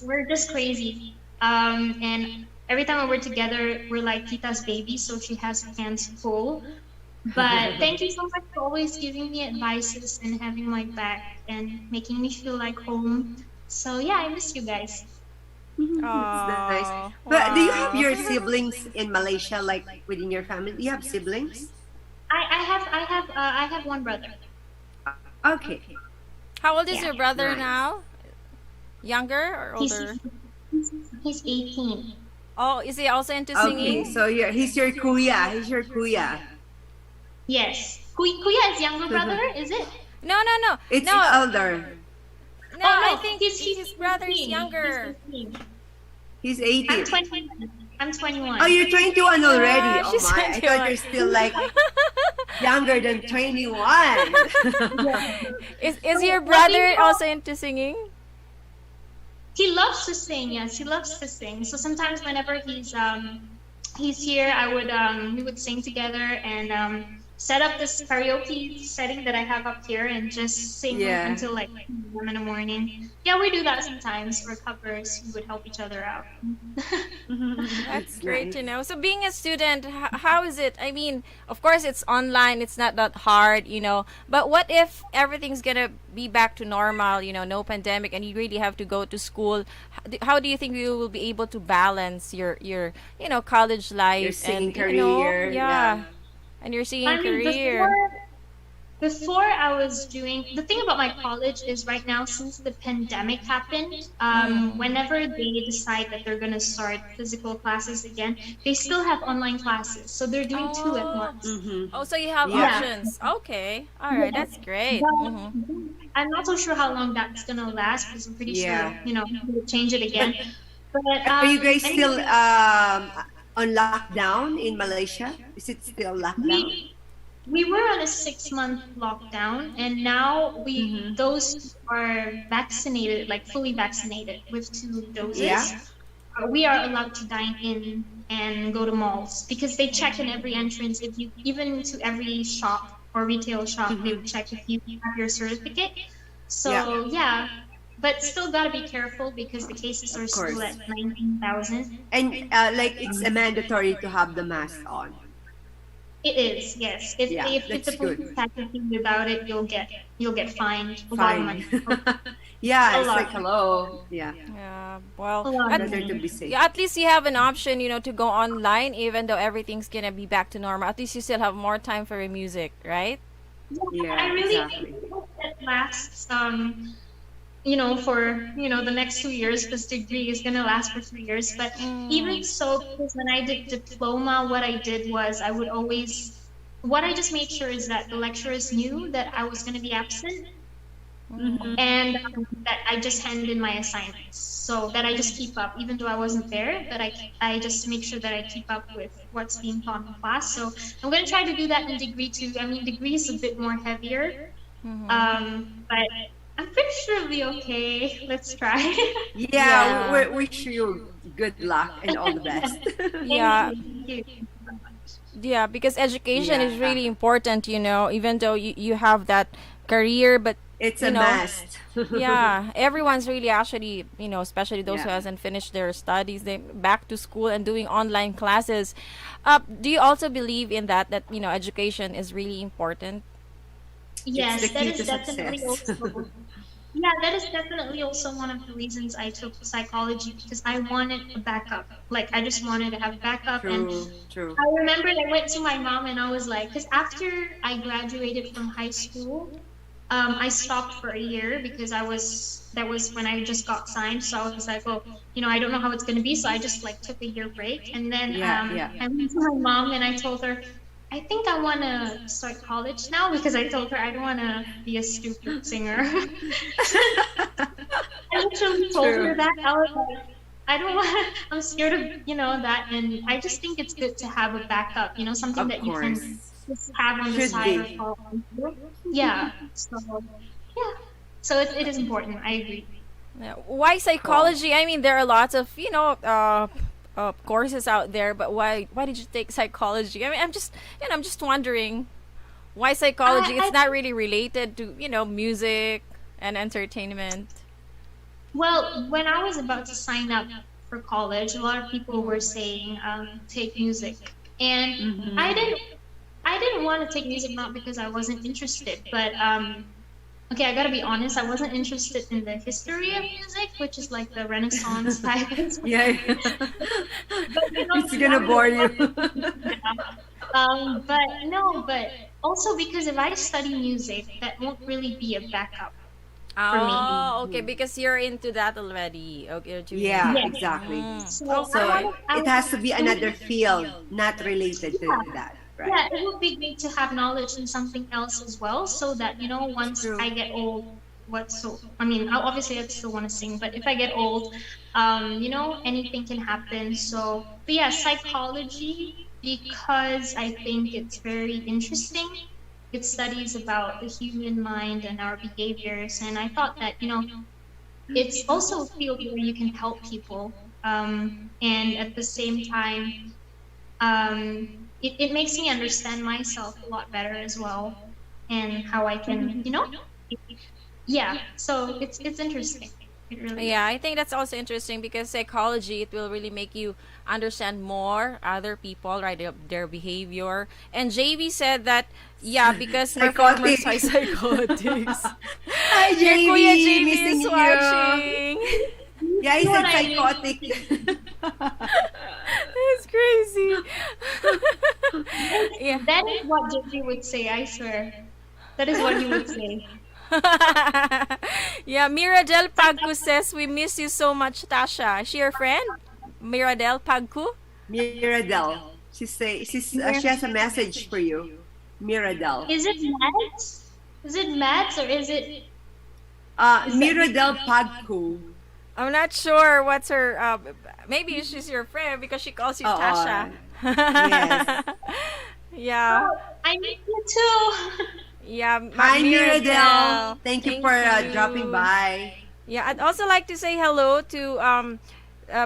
we're just crazy. And every time we're together, we're like Tita's baby, so she has her hands full. But thank you so much for always giving me advices and having my back and making me feel like home. So yeah, I miss you guys. That's nice. Aw, But do you have wow. your siblings in Malaysia, like within your family? Do you have siblings? I have one brother. Okay. How old is Yeah. your brother Nice. now? Younger or He's older? he's 18. Oh, is he also into Okay. singing? So he's your kuya. He's your kuya. Yes. Kuya is younger brother, is it? No. It's no, elder. no, I think his brother is 18. younger. He's 18. He's I'm 18. 21. I'm 21. Oh, you're 21 already. Yeah, Oh she's my! I 21. thought you're still like younger than 21. Is your brother also into singing? He loves to sing. Yes, he loves to sing. So sometimes whenever he's here, we would sing together, and set up this karaoke setting that I have up here and just sing Yeah. until like 1 in the morning. Yeah, we do that sometimes for covers. We would help each other out. That's great nice. to know. So being a student, how is it? I mean, of course it's online, it's not that hard, But what if everything's gonna be back to normal, no pandemic, and you really have to go to school? How do you think you will be able to balance your college life Your singing and career, yeah. and your singing I mean, career? before I was doing the thing about my college is right now since the pandemic happened, whenever they decide that they're gonna start physical classes again, they still have online classes, so they're doing two at once. Oh, so you have Yeah. options. Okay. All right. That's great. But I'm not so sure how long that's gonna last because I'm pretty Yeah. sure we'll change it again. But Are you guys I still mean, on lockdown in Malaysia? Is it still lockdown? we were on a 6-month lockdown, and now those who are vaccinated, like fully vaccinated with 2 doses, Yeah. we are allowed to dine in and go to malls because they check in every entrance. If you even to every shop or retail shop, they would check if you have your certificate. So yeah, but still gotta be careful because the cases are still course. at 19,000. And like it's a mandatory to have the mask on. It is, yes. If Yeah, if that's the police good. catch you without it, you'll get fined a lot of money. Yeah, A it's lot. like hello. Yeah. Yeah. Well, A lot of Better money. to be safe. yeah, at least you have an option, to go online, even though everything's gonna be back to normal. At least you still have more time for your music, right? Yeah, I really exactly. hope that lasts, for the next 2 years. This degree is gonna last for 3 years. But even so, because when I did diploma, what I did was what I just made sure is that the lecturers knew that I was gonna be absent, and that I just handed in my assignments, so that I just keep up, even though I wasn't there. But I just make sure that I keep up with what's being taught in class. So I'm gonna try to do that in degree too. I mean, degree is a bit more heavier, but I'm pretty sure it'll be okay. Let's try. Yeah, we wish you good luck and all the best. Yeah. Thank you. Yeah, because education is Yeah. really important, even though you have that career, but It's you a know, must. yeah, everyone's really actually, especially those who Yeah. hasn't finished their studies, they back to school and doing online classes. Do you also believe in that education is really important? Yes, the that key is to definitely success. also. Yeah, that is definitely also one of the reasons I took psychology because I wanted a backup. Like, I just wanted to have a backup. And True. I remember I went to my mom and I was like, because after I graduated from high school, I stopped for a year because that was when I just got signed. So I was like, oh, I don't know how it's going to be. So I just like took a year break. And then Yeah. I went to my mom and I told her, I think I want to start college now because I told her I don't want to be a stupid singer. I literally told her that. I was like, I don't want. I'm scared of that, and I just think it's good to have a backup. Something Of that you course. can just have on the Should side be. or fall into. Yeah. So yeah. So it is important. I agree. Yeah. Why psychology? I mean, there are lots of courses out there, but why did you take psychology? I mean, I'm just wondering why psychology. It's not really related to music and entertainment. Well, when I was about to sign up for college, a lot of people were saying take music, and I didn't want to take music not because I wasn't interested, but okay, I gotta be honest, I wasn't interested in the history of music, which is like the Renaissance type. Yeah. But, It's gonna bore you. but also because if I study music, that won't really be a backup for me. Oh, okay, because you're into that already. Okay, you're doing Yeah, Yeah. exactly. So, So it has to be another field, not related to that, right? Yeah, it would be great to have knowledge in something else as well, so that once True. I get old, obviously I still want to sing, but if I get old, anything can happen. So, but yeah, psychology, because I think it's very interesting. It studies about the human mind and our behaviors, and I thought that it's also a field where you can help people, and at the same time, it makes me understand myself a lot better as well, and how I can, yeah. So it's interesting. It really Yeah, is. I think that's also interesting because psychology, it will really make you understand more other people, right? Their behavior. And JV said that, yeah, because performers are Psychotic. psychotics. Hi, Your Kuya JV. JV is Missing you. watching. Yeah, You he know what said I mean? psychotic. It's crazy. Yeah. That is what JJ would say, I swear. That is what he would say. Yeah, Miradel Pagku says, we miss you so much, Tasha. Is she your friend? Miradel Pagku? Miradel. She has a message for you. Miradel. Is it Mads? Is it Mads or is it? Miradel Pagku. I'm not sure what's her. Maybe she's your friend because she calls you Oo. Tasha. Yes. Yeah. I miss you too. Yeah. Hi, Miradel. Miradel. Thank you for you. dropping by. Yeah, I'd also like to say hello to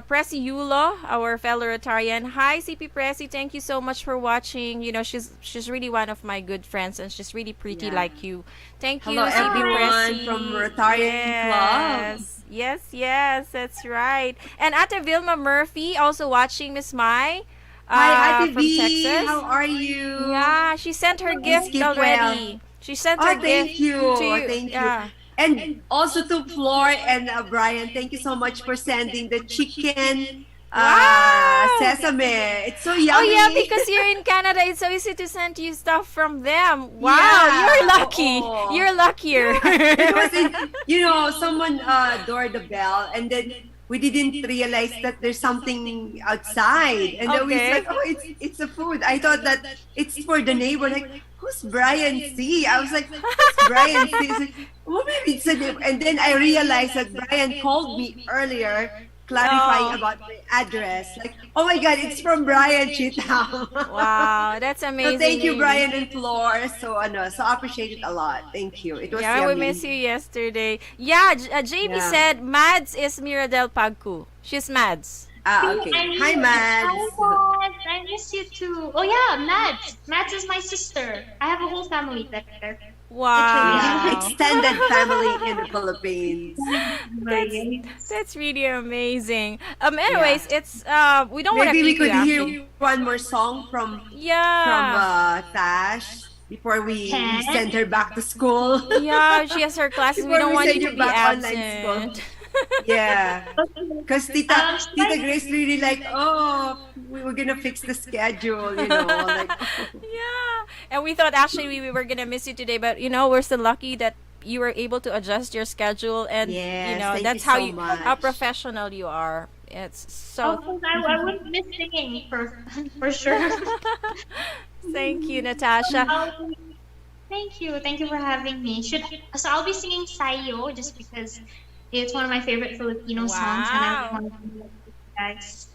Presi Yulo, our fellow Rotarian. Hi, CP Presi. Thank you so much for watching. You know, she's really one of my good friends, and she's really pretty Yeah. like you. Thank you, Hello, CP everyone Presi. from Rotarian Club. Yes, that's right. And Ate Vilma Murphy also watching, Miss Mai. Hi, Ate from V. Texas. How are you? Yeah, she sent her gift keep already. She sent her Oh, thank gift you. to you. Thank you. Yeah. And also to Floor and Brian, thank you so much for sending the chicken Wow! sesame. It's so Oh yummy. yeah, because you're in Canada, it's so easy to send you stuff from them. Wow, Yeah. you're lucky. Oo. You're luckier. It was someone doored the bell, and then we didn't realize that there's something outside, and then we Okay. said, "Oh, it's a food." I thought that it's for the neighbor. Like, who's Brian C? I was like, "Who's Brian C?" It's like, well, maybe it's a neighbor. And then I realized that Brian called me earlier, clarifying Oh. about my address. Like, oh my God, it's from Brian Chitao. Wow, that's amazing. So thank you, news. Brian and Flor. So I appreciate it a lot. Thank you. It was Yeah, we yummy. miss you yesterday. Yeah, JB Yeah. said Mads is Miradel Pagku. She's Mads. Okay. Hi, Mads. Hi, Mads. I miss you too. Oh yeah, Mads. Mads is my sister. I have a whole family there. Wow. Extended family in the Philippines. That's really amazing. Anyways, it's we don't want to Maybe we keep you could actually. hear one more song from Yeah. Tash before we Can? send her back to school. Yeah, she has her classes. We Before don't we want send you to you be back online absent. Yeah. Because Tita Tita Grace really like, oh, we were gonna fix the schedule, like. Yeah. And we thought actually we were gonna miss you today, but we're still lucky that you were able to adjust your schedule, and Yes, thank that's you how so how much. professional you are. It's Of so. course, I wouldn't miss singing for sure. Thank you, Natasha. Thank you for having me. So I'll be singing Sayo just because it's one of my favorite Filipino songs, and I Wow. want to sing it with you guys.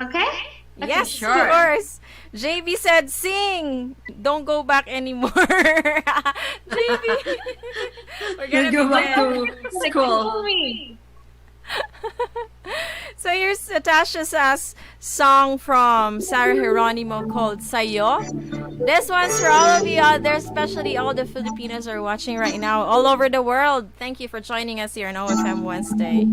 Okay? Yes, sure. of course. JB said, "Sing. Don't go back anymore." JB, we're gonna We'll go back begin. to school. So here's Natasha's song from Sarah Geronimo called Sayo. This one's for all of you out there, especially all the Filipinos are watching right now all over the world. Thank you for joining us here on OFM Wednesday.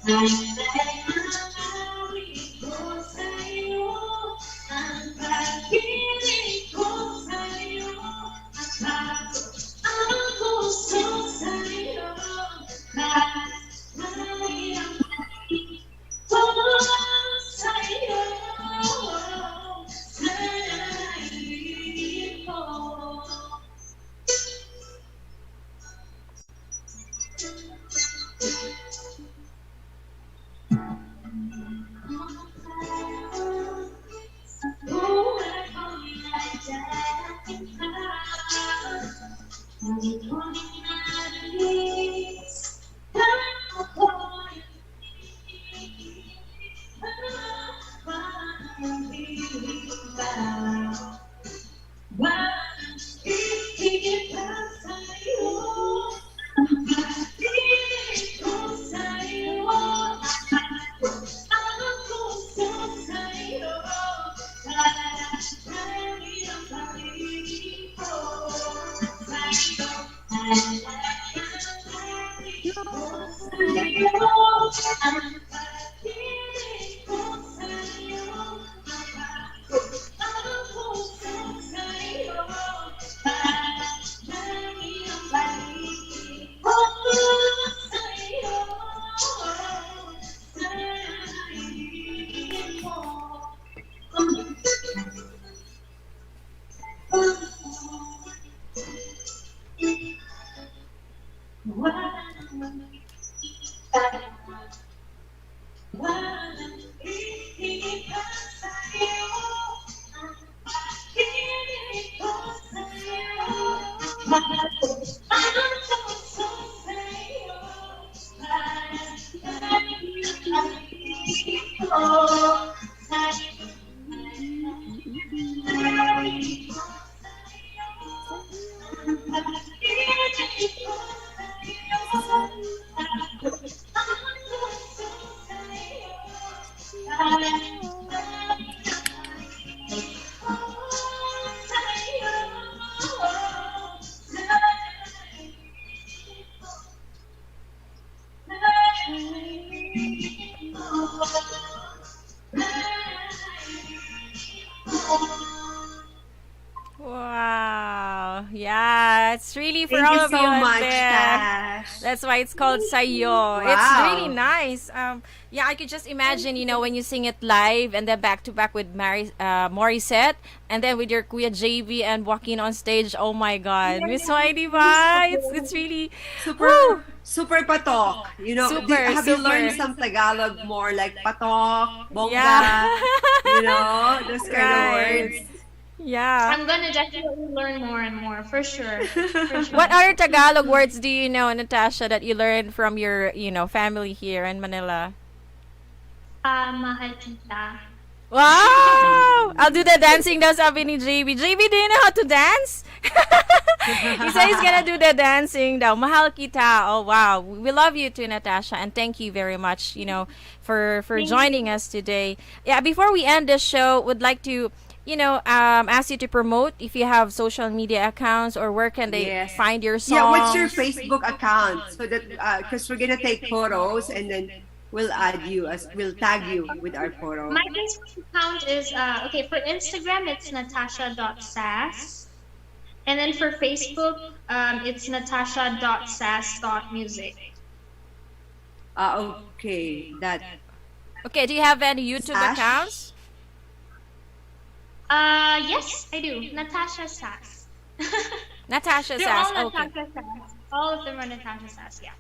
Thank Wow. Yeah, it's really for Thank all you of you so out much, there. Tash. That's why it's called Sayo. It's really Wow. nice. Yeah, I could just imagine, when you sing it live and then back to back with Morissette and then with your Kuya JV and walking on stage. Oh my God, Miss Whitey, ba? It's really, Super, woo, super patok. super, Have you learned super. some Tagalog more like patok, Yeah. bongga, those kind of Right. words? Yeah. I'm gonna definitely learn more and more for sure. For sure. What other Tagalog words do you know, Natasha, that you learned from your, family here in Manila? Mahal kita. Wow! I'll do the dancing daw, sabi ni JB. JB, do you know how to dance? He said he's gonna do the dancing daw. Mahal kita. Oh, wow. We love you too, Natasha. And thank you very much, for joining us today. Yeah, before we end the show, would like to, ask you to promote if you have social media accounts or where can they Yes. find your songs. Yeah, what's your Facebook account? So that because we're gonna take photos and then we'll tag you with our photo. My Facebook account is okay, for Instagram it's natasha.sass. And then for Facebook, it's natasha.sass.music. Okay, that Okay, do you have any YouTube Sash? accounts? Yes, I do. Natasha Sass. Natasha They're says, all okay. Natasha Sass. All of them are Natasha Sass, yeah.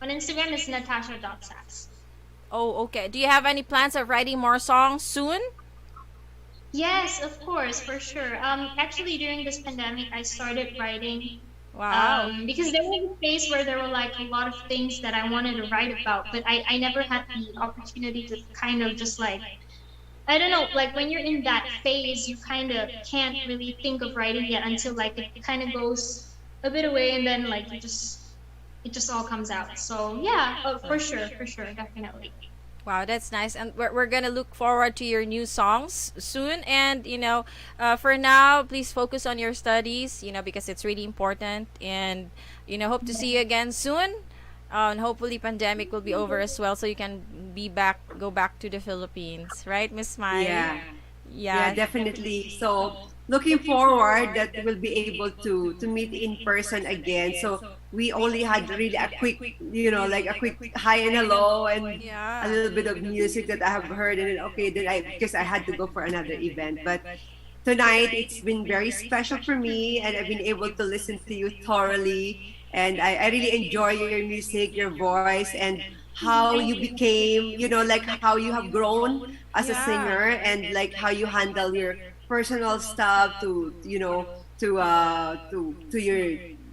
On Instagram, it's natasha.sass. Oh, okay. Do you have any plans of writing more songs soon? Yes, of course, for sure. Actually, during this pandemic, I started writing. Wow. Because there was a phase where there were like a lot of things that I wanted to write about, but I never had the opportunity to kind of just like, I don't know, like when you're in that phase, you kind of can't really think of writing yet until like it kind of goes a bit away and then like it just all comes out. So yeah, for sure, definitely. Wow, that's nice. And we're going to look forward to your new songs soon. And, for now, please focus on your studies, because it's really important. And, hope to see you again soon. And hopefully pandemic will be over as well so you can go back to the Philippines. Right, Miss Smiley? yeah. Yeah. Yeah, definitely. So looking forward that we'll be able to meet in person again. So we only had really a quick, like a quick hi and hello and Yeah. a little bit of music that I have heard, and then because I had to go for another event. But tonight it's been very special for me, and I've been able to listen to you thoroughly, and I really enjoy your music, your voice, and how you became, like how you have grown as a Yeah. singer, and like how you handle your personal stuff to your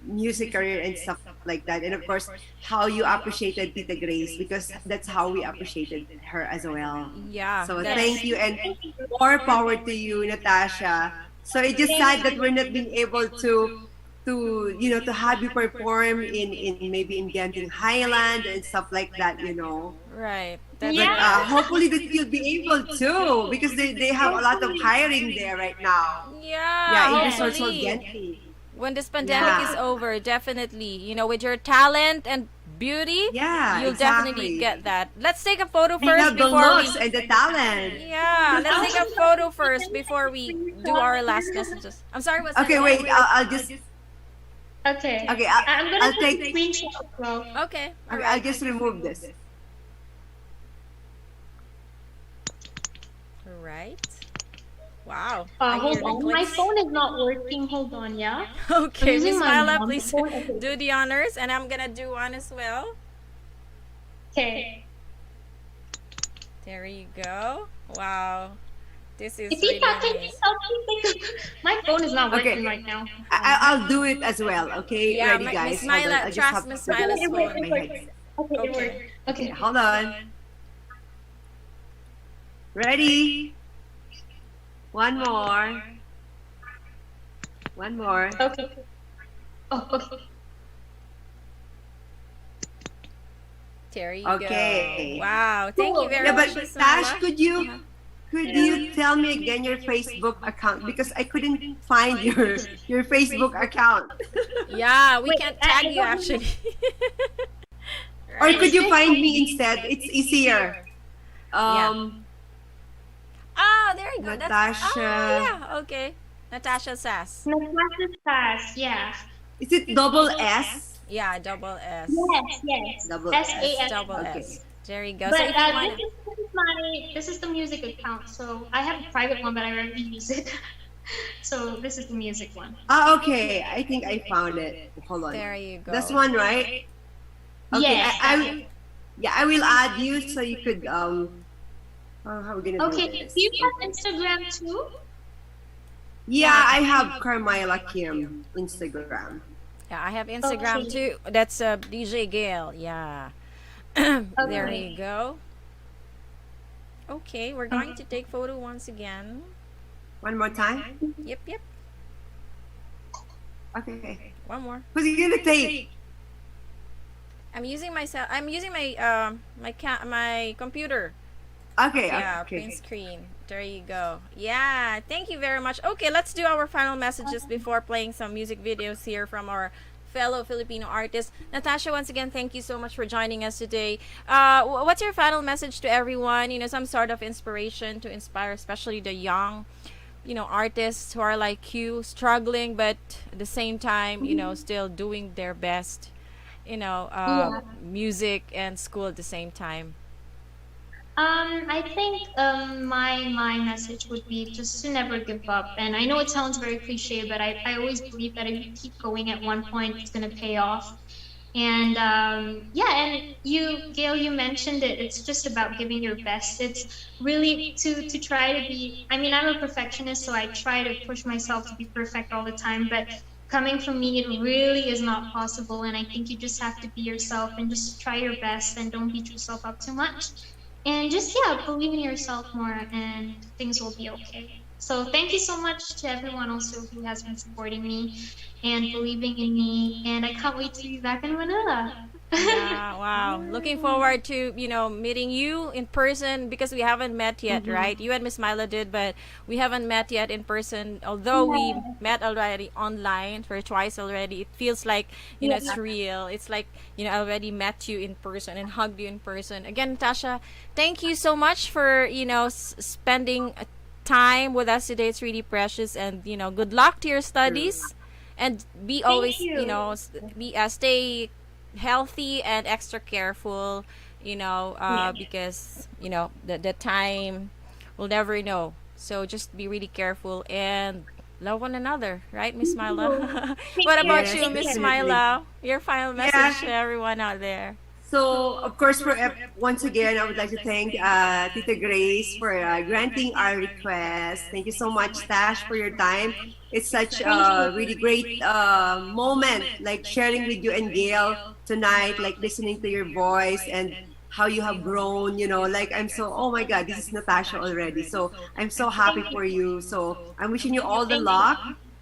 music career and stuff like that, and of course how you appreciated Tita Grace, because that's how we appreciated her as well. Yeah. So that's- thank you, and more power to you, Natasha. So it's just sad that we're not being able to have you perform in maybe in Genting Highland and stuff like that. Right. That's But Yeah. hopefully that you'll be able to, because they have a lot of hiring there right now. Yeah, in resorts of hopefully. Genting. When this pandemic Yeah. is over, definitely, with your talent and beauty, Yeah, you'll definitely exactly. get that. Let's take a photo I first have the before we. looks and the talent. Yeah, let's take a photo first before we do our last messages. I'm sorry, what's that Okay, again? wait. I'll just. Okay. Okay, I'm gonna I'll take take. screenshot as well. Okay, all Okay, I'll right. just remove this. All right. Wow. I Hold hear the on, my clicks. phone is not working. Hold on, yeah. Okay, I'm using Miss my Myla, mom's please phone. Okay. do the honors, and I'm gonna do one as well. Okay. There you go. Wow. This is If you really can you nice. help me? My phone is not working Okay. right now. I'll do it as well. Okay, Yeah, ready, guys? Miss Hold on. Myla, I just trust have Miss to Myla's put phone. my head. Okay, it Okay. worked. Okay, Okay. hold on. Ready? One more. One more. Okay. Oh, okay. There you Okay. go. Wow. Thank you very Yeah, much, but Miss Tash, Myla. could you tell me again your Facebook account because I couldn't find your Facebook account. Yeah, we Wait, can't I tag you don't actually. Or Right. could you find me instead? It's easier. Um, Oh, there you go. Natasha. Yeah, okay. Natasha Sass. Natasha Sass, yeah. Is it double S? Yeah, double S. Yes. Double S-A-S. Double Okay. S. There you go. But So if you want this is the music account. So I have a private one, but I rarely use it. So this is the music one. Ah, okay. I think I found it. Hold on. there you go. That's one, right? Okay. Yes, I will add you so you could how are we gonna Okay, do this? do you have Instagram too? Yeah, I have Carmela Kim Instagram. Yeah, I have Instagram Okay. too. That's DJ Gail. Yeah. There Okay. you go. Okay, we're going to take photo once again. One more time. Yep. Okay. One more. Who's it gonna take? I'm using my my computer. Okay. Yeah, Okay. print screen. There you go. Yeah, thank you very much. Okay, let's do our final messages before playing some music videos here from our fellow Filipino artists. Natasha, once again, thank you so much for joining us today. What's your final message to everyone? You know, some sort of inspiration to inspire, especially the young, artists who are like you, struggling, but at the same time, still doing their best. Music and school at the same time. I think my message would be just to never give up. And I know it sounds very cliche, but I always believe that if you keep going at one point, it's gonna pay off. And and Gail, you mentioned it. It's just about giving your best. It's really to try to be. I mean, I'm a perfectionist, so I try to push myself to be perfect all the time. But coming from me, it really is not possible. And I think you just have to be yourself and just try your best and don't beat yourself up too much. And just believe in yourself more, and things will be okay. So thank you so much to everyone also who has been supporting me and believing in me. And I can't wait to be back in Manila. Yeah, wow. Looking forward to, meeting you in person because we haven't met yet, right? You and Miss Mila did, but we haven't met yet in person. Although we met already online for twice already, it feels like, it's real. It's like, I already met you in person and hugged you in person. Again, Tasha, thank you so much for, spending time with us today. It's really precious, and, good luck to your studies. And be always, you. Stay healthy and extra careful, because the time we'll never know, so just be really careful and love one another, right, Miss Myla? What about Yes, you, Miss definitely. Myla? Your final message to everyone out there. So, of course, once again, I would like to thank Tita Grace for granting our request. Thank you so much, Tash, for your time. It's such a really great moment, like sharing with you and Gail tonight, like listening to your voice and how you have grown, like oh my God, this is Natasha already. So I'm so happy for you. So I'm wishing you all the luck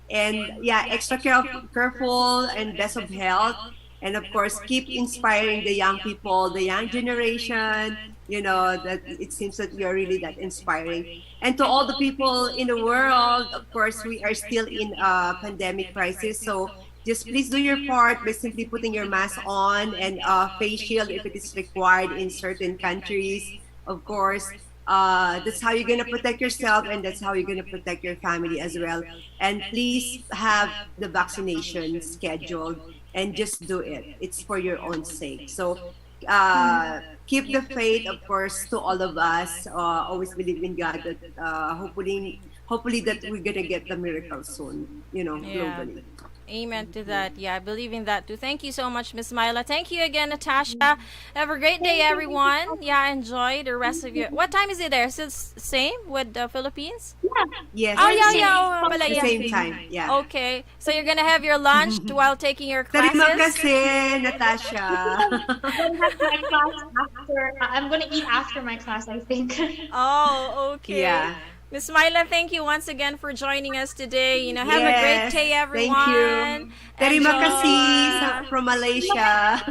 and extra careful and best of health. And of course, keep inspiring the young people, the young generation, that it seems that you're really that inspiring. And to all the people in the world, of course, we are still in a pandemic crisis. So just please do your part by simply putting your mask on and face shield if it is required in certain countries. Of course, that's how you're gonna protect yourself, and that's how you're gonna protect your family as well. And please have the vaccination scheduled and just do it. It's for your own sake. So keep the faith, of course, to all of us. Always believe in God that hopefully that we're gonna get the miracle soon. Yeah. Globally. Amen to that. Yeah, I believe in that too. Thank you so much, Miss Myla. Thank you again, Natasha. Have a great day, everyone. Yeah, enjoy the rest of your. What time is it there? Is it same with the Philippines? Yes. Oh, yeah, same- yeah. Oh, pala, At the yeah. same time. Yeah. Okay, so you're gonna have your lunch while taking your Tarima classes. kasi, Natasha. I'm gonna eat after my class, I think. Oh, okay. Yeah. Miss Myla, thank you once again for joining us today. Have a great Yes, day, everyone. Thank you. Terima kasih from Malaysia.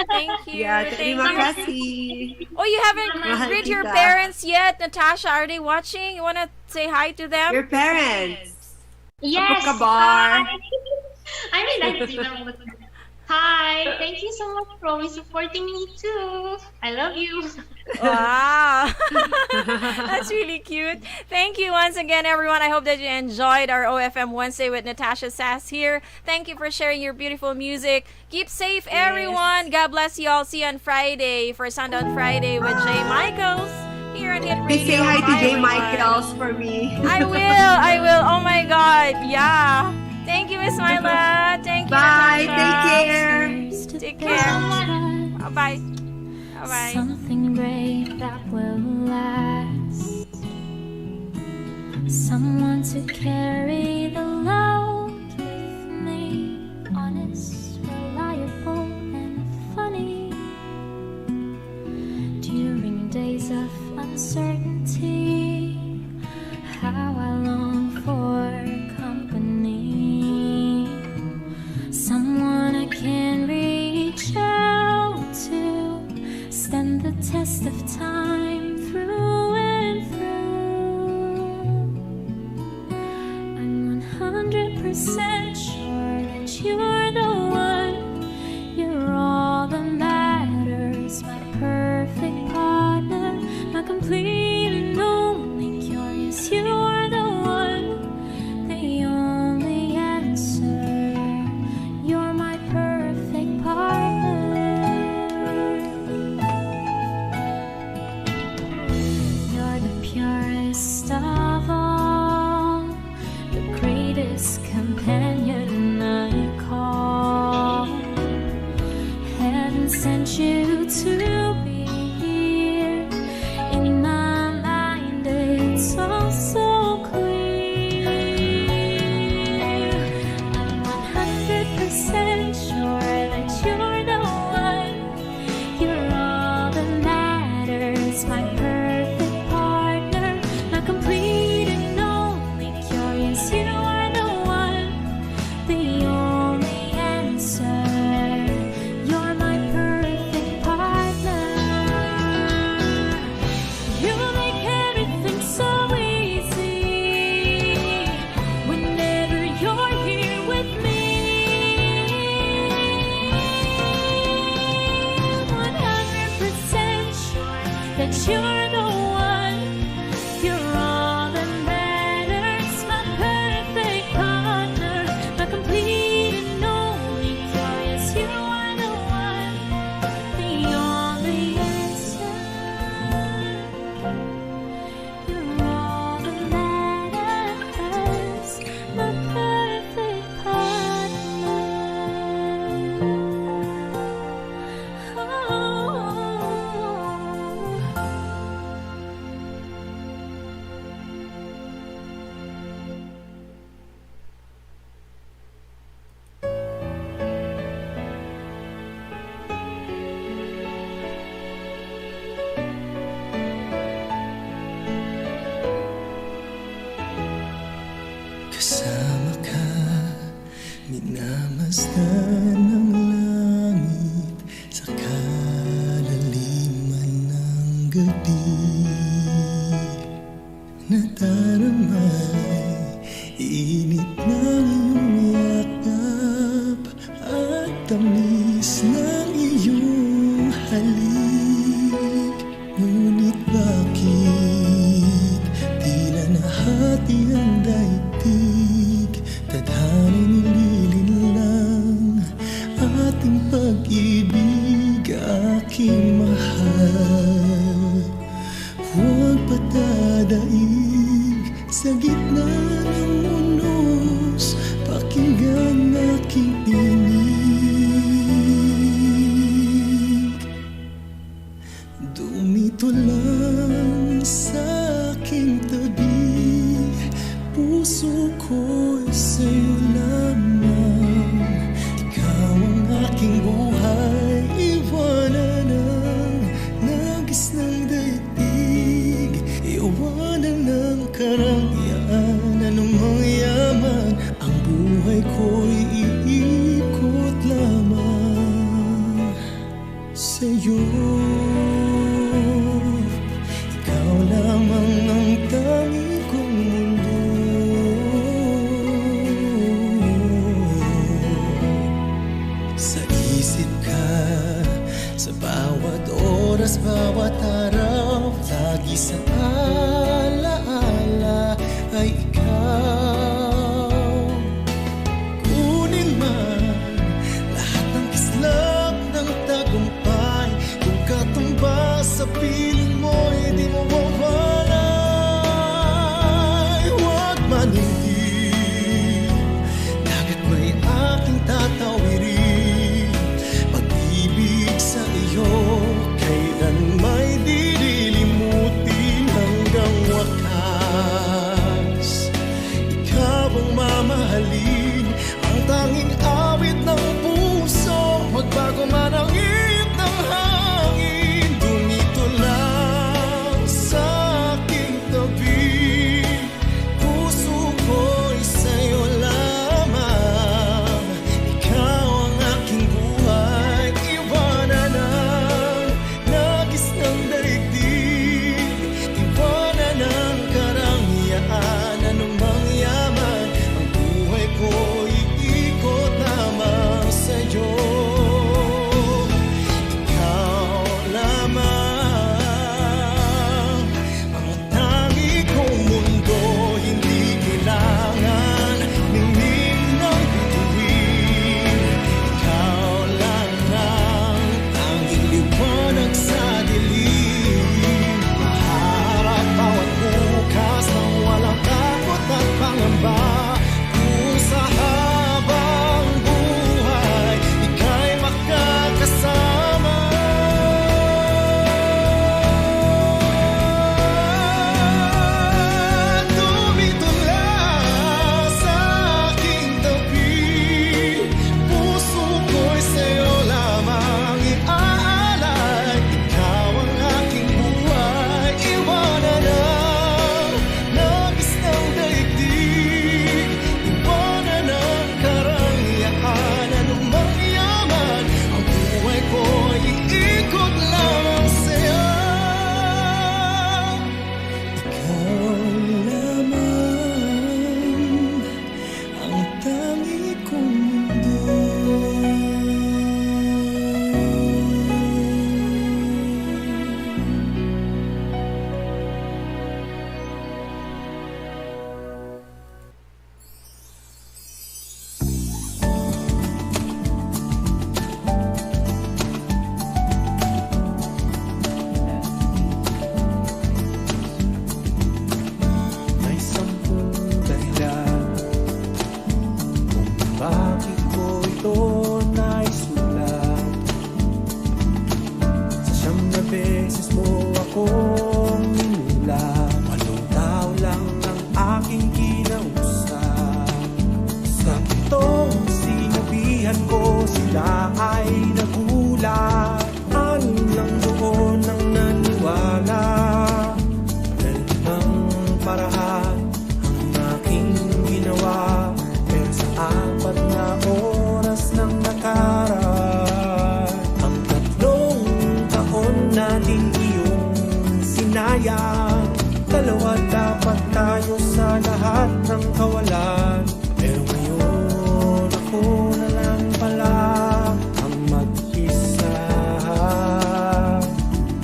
Thank you. Yeah, Thank terima you. kasih. Oh, you haven't Mahal greet your kita. parents yet, Natasha. Are they watching? You wanna say hi to them? Your parents. Yes. Kabar. Hi. I mean, I see them all the time. Hi. Thank you so much for always supporting me too. I love you. Wow. That's really cute. Thank you once again, everyone. I hope that you enjoyed our OFM Wednesday with Natasha Sass here. Thank you for sharing your beautiful music. Keep safe, everyone. God bless you all. See you on Friday for Sundown Friday with Jay Michaels here on Hit Please say Radio. hi to Bye, Jay everyone. Michaels for me. I will. Oh my God. Yeah. Thank you, Miss Myla. Thank you, Bye. Natasha. Take care. Take care. Bye-bye. Bye-bye. Something great that will last. Someone to carry the load with me. Honest, reliable, and funny. During days of uncertainty, how I long for company. Someone I can reach out to, stand the test of time through and through. I'm 100% sure that you're the one. You're all that matters, my perfect partner, my complete and only cure. Yes, you're the one, the only answer. You're my perfect partner. You're the purest of all, the greatest companion I call. Heaven sent you to be here. In my mind, it's all so clear. I'm 100% sure that you're the one. You're all that matters, my perfect partner, my complete and only cure. Yes, you are the one, the only answer. You're my perfect partner. You make everything so easy whenever you're here with me. 100% sure that you're the one. You're all that matters, my perfect partner, my complete and only cure. Yes, you are the one, the only answer. You're all that matters, my perfect partner. Oh. Kasama ka, minamasdan ng langit sa kalaliman ng gabi. Nadaramay init ng iyong yakap sa'yo lamang. Ikaw ang aking buhay, iwanan ang nagis ng daigdig, iwanan ng karangyaan, anumang yaman, ang buhay ko'y iikot lamang sa'yo. Ikaw lamang ang tanging kong mundo. Sa isip ka, sa bawat oras, bawat araw, lagi sa alaala ay ikaw. Kunin man lahat ng kislap ng tagumpay, kung katumbas sa piling mo'y di mo mawalay. Huwag man hindi dagat may aking tatawirin, pag-ibig sa iyo kailan may dililimutin hanggang wakas. Ikaw ang mamahalin, ang tanging awit ng puso, magbago man ang ihip ng hangin, dumito lang sa aking tabi. Puso ko'y sa'yo lamang, ikaw ang aking buhay, iwanan ang nagis ng daigdig, iwanan ang karangyaan, anumang yaman, ang buhay ko'y iikot lamang sa'yo. Ikaw lamang ang tangi kong mundo, hindi kailangan ningning ng bituin. Ikaw lang ang tanging liwanag sa dilim, maharap bawat bukas ng walang takot at pangamba. Kung sa habang buhay ika'y makakasama, dumito lang sa aking tabi. Puso ko'y sa'yo lamang iaalay, ikaw ang aking buhay, iwanan ang nagis ng daigdig, iwanan ang karangyaan, anumang yaman, ang buhay ko'y iikot lamang sa'yo. Ikaw lamang ang tangi kong mundo. May sampung dahilan kung bakit ko ito naisulat. Sa siyam na beses mo akong ninulat, 8 tao lang ang aking kinausap. Sa pitong sinabihan ko, sila ay nagulat. 6 lang doon ang naniwala. Dalawang paraan ang aking ginawa, pero sa 4 na oras nang nakaraan, ang 3 taon natin iyong sinayang. 2 dapat tayo sa lahat ng kawalan, pero ngayon ako na lang pala ang mag-isa.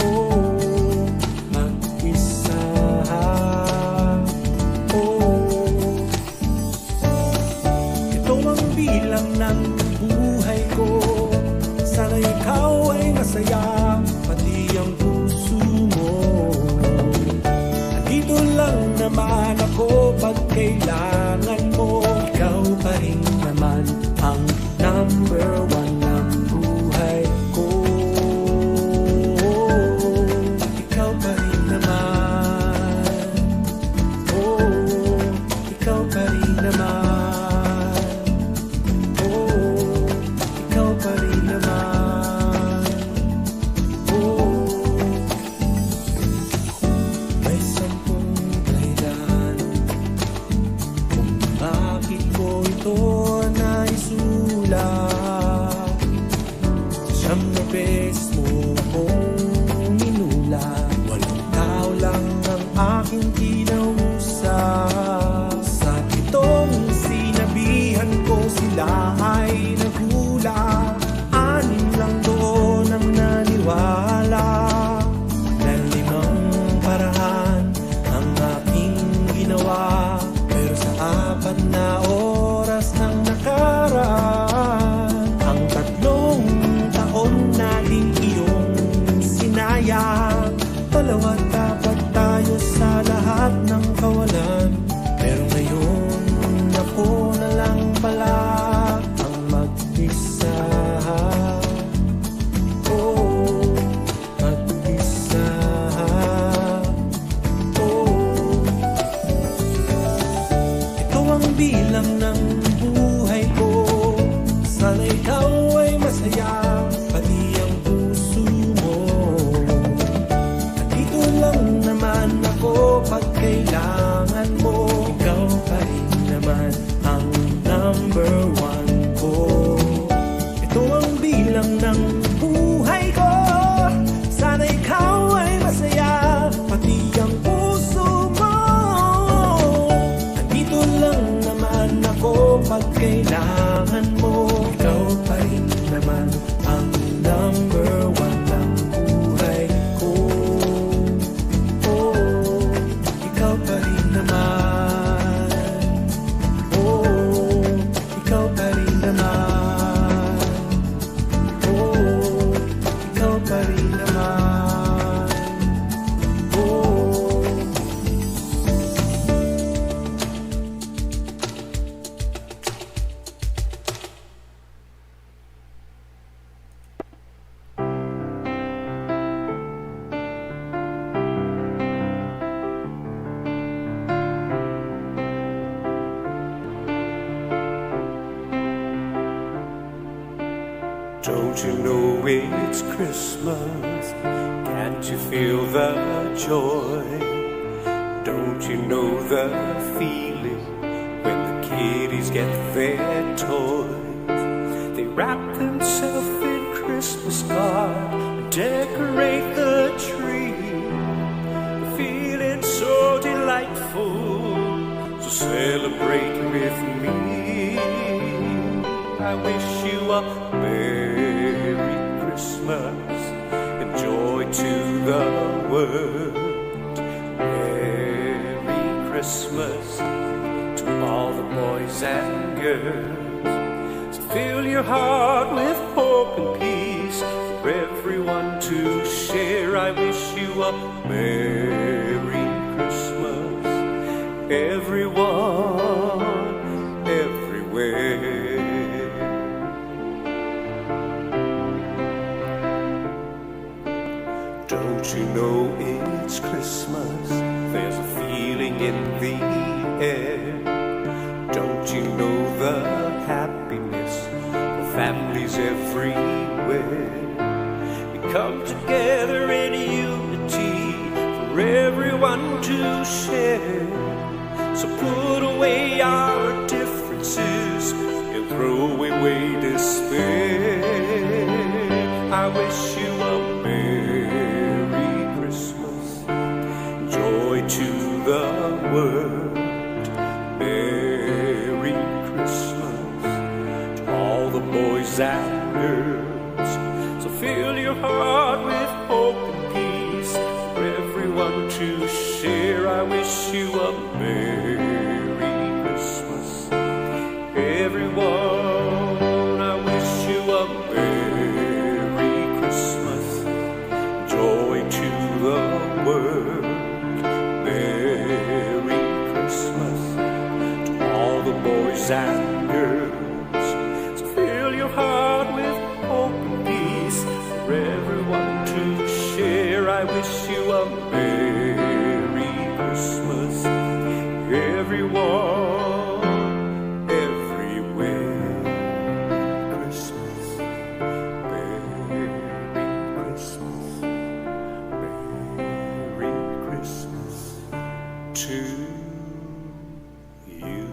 Oh, mag-isa. Oh, ito ang bilang ng buhay ko. Sana ikaw ay masaya, pati ang puso mo. Nandito lang naman ako pag kailangan mo. Ikaw pa rin naman ang number 1 ng buhay ko. Ikaw pa rin naman. Oh, ikaw pa rin naman. Bakit ko ito naisulat? Siyam na beses mo kong minulat. 8 tao lang ang aking kinausap. Sa 7 sinabihan ko sila ay nagulat. 6 lang doon ang naniwala. Na 5 paraan ang aking ginawa. Pero sa 4 na oras ang nakaraan, ang 3 taon nating iyong sinayang. 2 dapat tayo sa lahat ng kawalan. Pero ngayon ako na lang pala ang mag-isa. Oh, mag-isa. Oh, ito ang bilang ng buhay ko. Sana ikaw ay masaya, pati ang puso mo. Andito lang naman ako pag kailangan mo. Ikaw pa rin naman ang number 1 ko. Ito ang bilang ng buhay ko. Sana ikaw ay masaya, pati ang puso mo. Andito lang naman ako pag kailangan mo. Ikaw pa rin naman ang number 1 ng buhay ko. Oh, ikaw pa rin naman. Oh, ikaw pa rin naman. Oh, ikaw pa rin naman. Oh. Don't you know it's Christmas? Can't you feel the joy? Don't you know the feeling when the kiddies get their toys? They wrap themselves in Christmas cards and decorate the tree. The feeling's so delightful, so celebrate with me. I wish you a Merry Christmas and joy to the world. Merry Christmas to all the boys and girls. So fill your heart with hope and peace for everyone to share. I wish you a Merry Christmas, everyone, everywhere. Don't you know it's Christmas? There's a feeling in the air. Don't you know the happiness of families everywhere? We come together in unity for everyone to share. So put away our differences and throw away despair. I wish you a Merry Christmas, joy to the world. Merry Christmas to all the boys and girls. So fill your heart with hope and peace for everyone to share. I wish you a Merry Christmas, everyone. I wish you a Merry Christmas, joy to the world. Merry Christmas to all the boys and girls. So fill your heart with hope and peace for everyone to share. I wish you a Merry Christmas, everyone, everywhere. Christmas, Merry Christmas, Merry Christmas to you.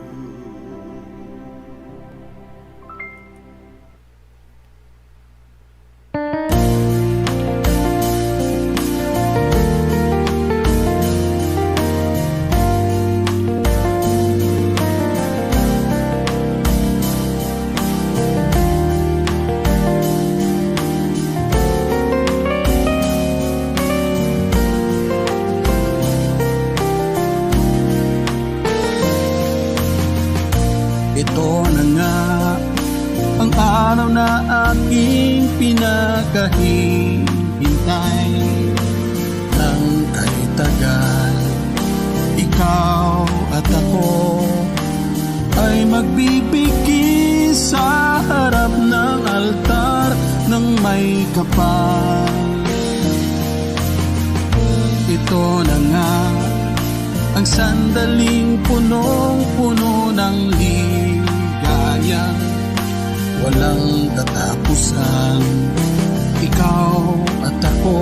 Ito na nga ang araw na aking pinakahihintay. Nang kay tagal, ikaw at ako ay magbibigay sa harap ng altar ng may kapal. Ito na nga ang sandaling punong-puno ng ligaya, walang katapusan. Ikaw at ako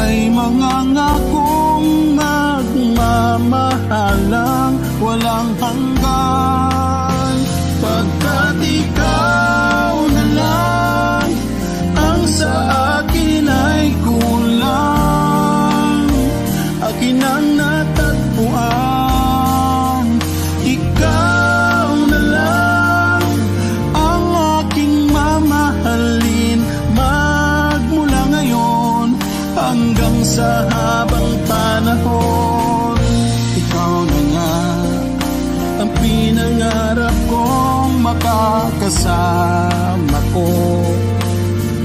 ay mga ngakong magmamahalang walang hanggan. Pagkat ikaw na lang ang sa akin ay kulang, akin ang natagpuan. Ikaw na lang ang aking mamahalin, magmula ngayon hanggang sa habang panahon. Ikaw na nga ang pinangarap kong makakasama ko,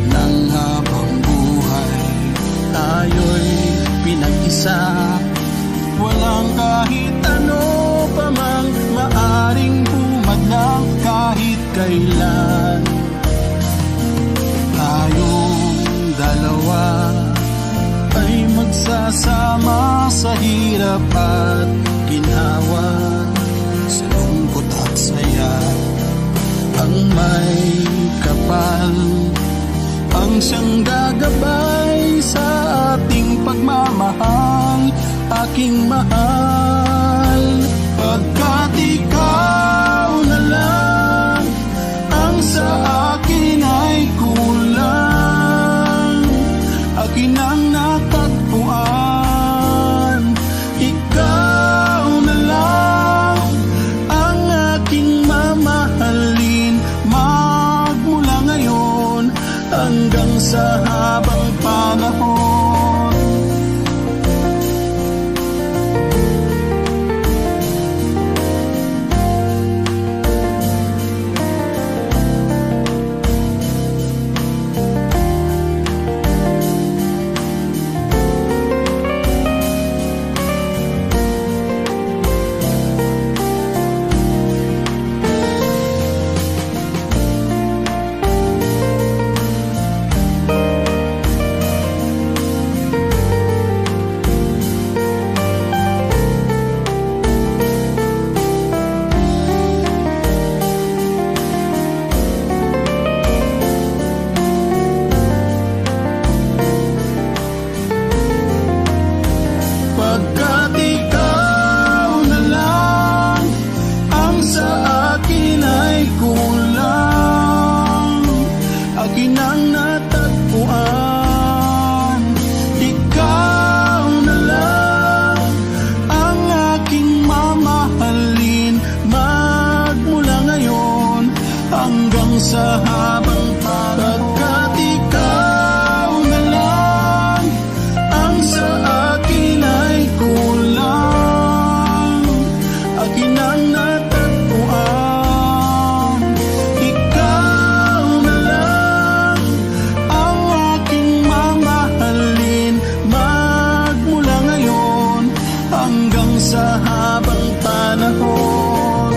nang habang buhay tayo'y pinag-isa. Walang kahit ano pa mang maaring humadlang kahit kailan. Tayong dalawa ay magsasama sa hirap at ginhawa, sa lungkot at saya. Ang may kapal ang siyang gagabay sa ating pagmamahal, aking mahal. Pagkat ikaw na lang ang sa akin ay kulang, akin ang natagpuan. Ikaw na lang ang aking mamahalin, magmula ngayon hanggang sa habang panahon. Pagkat ikaw na lang ang sa akin ay kulang, akin ang natagpuan. Ikaw na lang ang aking mamahalin, magmula ngayon hanggang sa habang panahon. Pagkat ikaw na lang ang sa akin ay kulang, akin ang natagpuan. Ikaw na lang ang aking mamahalin, magmula ngayon hanggang sa habang panahon.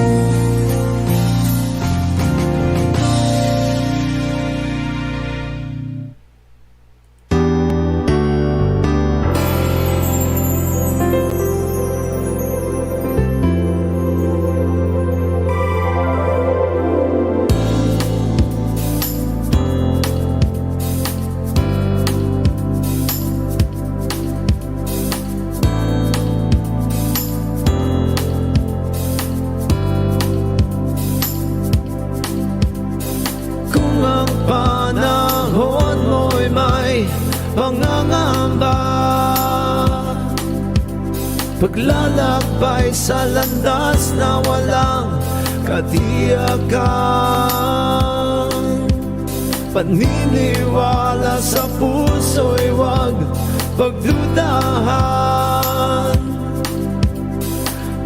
Kung ang panahon mo'y may pangangamba, paglalakbay sa landas na walang katiyakan, paniniwala sa puso'y wag pagdudahan.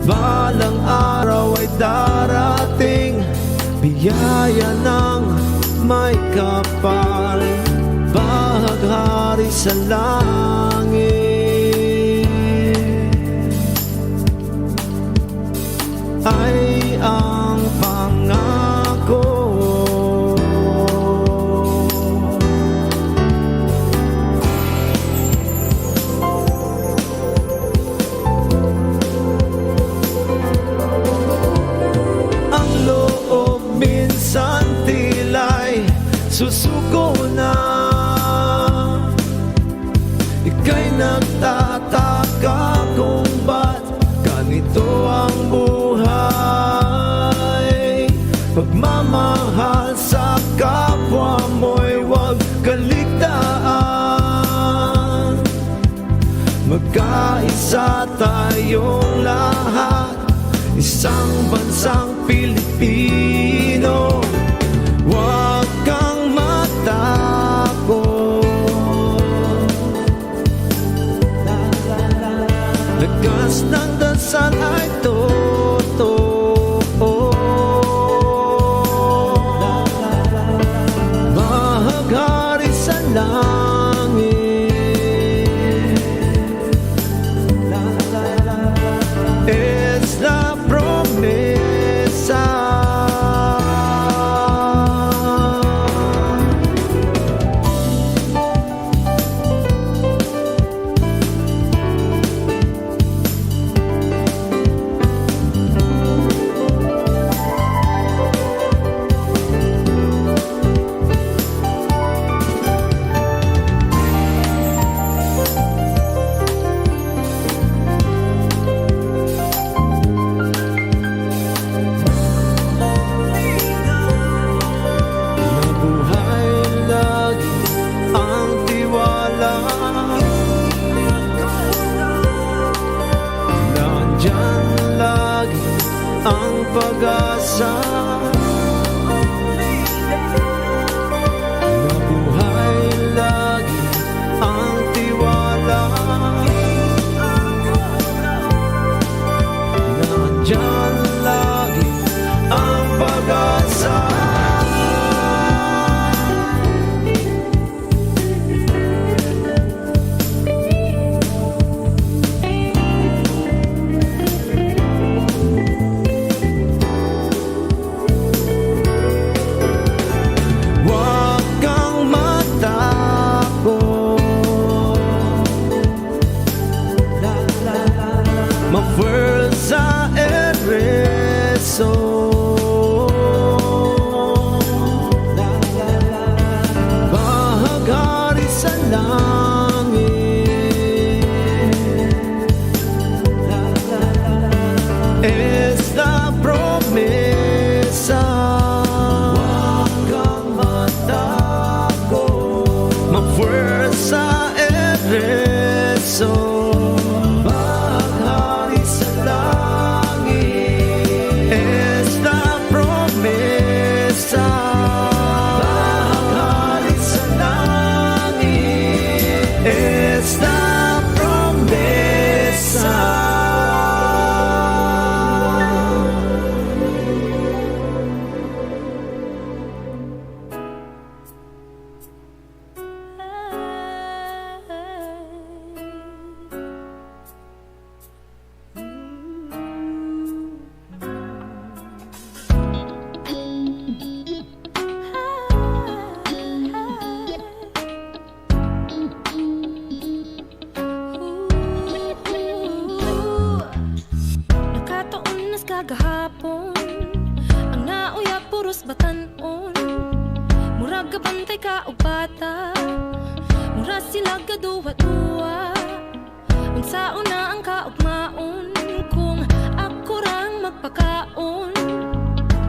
Balang araw ay darating, biyaya ng may kapal, bahaghari sa langit ay ang pangako. Ang loob minsan tila'y susuko na, ika'y nagtataka kung ba't ganito ang buhay. Pagmamahal sa kapwa mo'y huwag kaligtaan, magkaisa tayong lahat, isang bansang Pilipino. Huwag kang matakot, lakas ng dasal ay totoo. Mahaghari sa langit, es la promesa. Pag-asa, nabuhay lagi ang tiwala, nandyan lagi ang pag-asa. Fuerza el rezo, bahaghari sa langit, es la promesa. Huwag kang matakot, ma-fuerza el rezo. Kagahapon ang nauya puros batanon, murag kabantay ka og bata, mura sila gaduwa-duwa. Unsaon na ang kaugmaon kung ako rang magpakaon?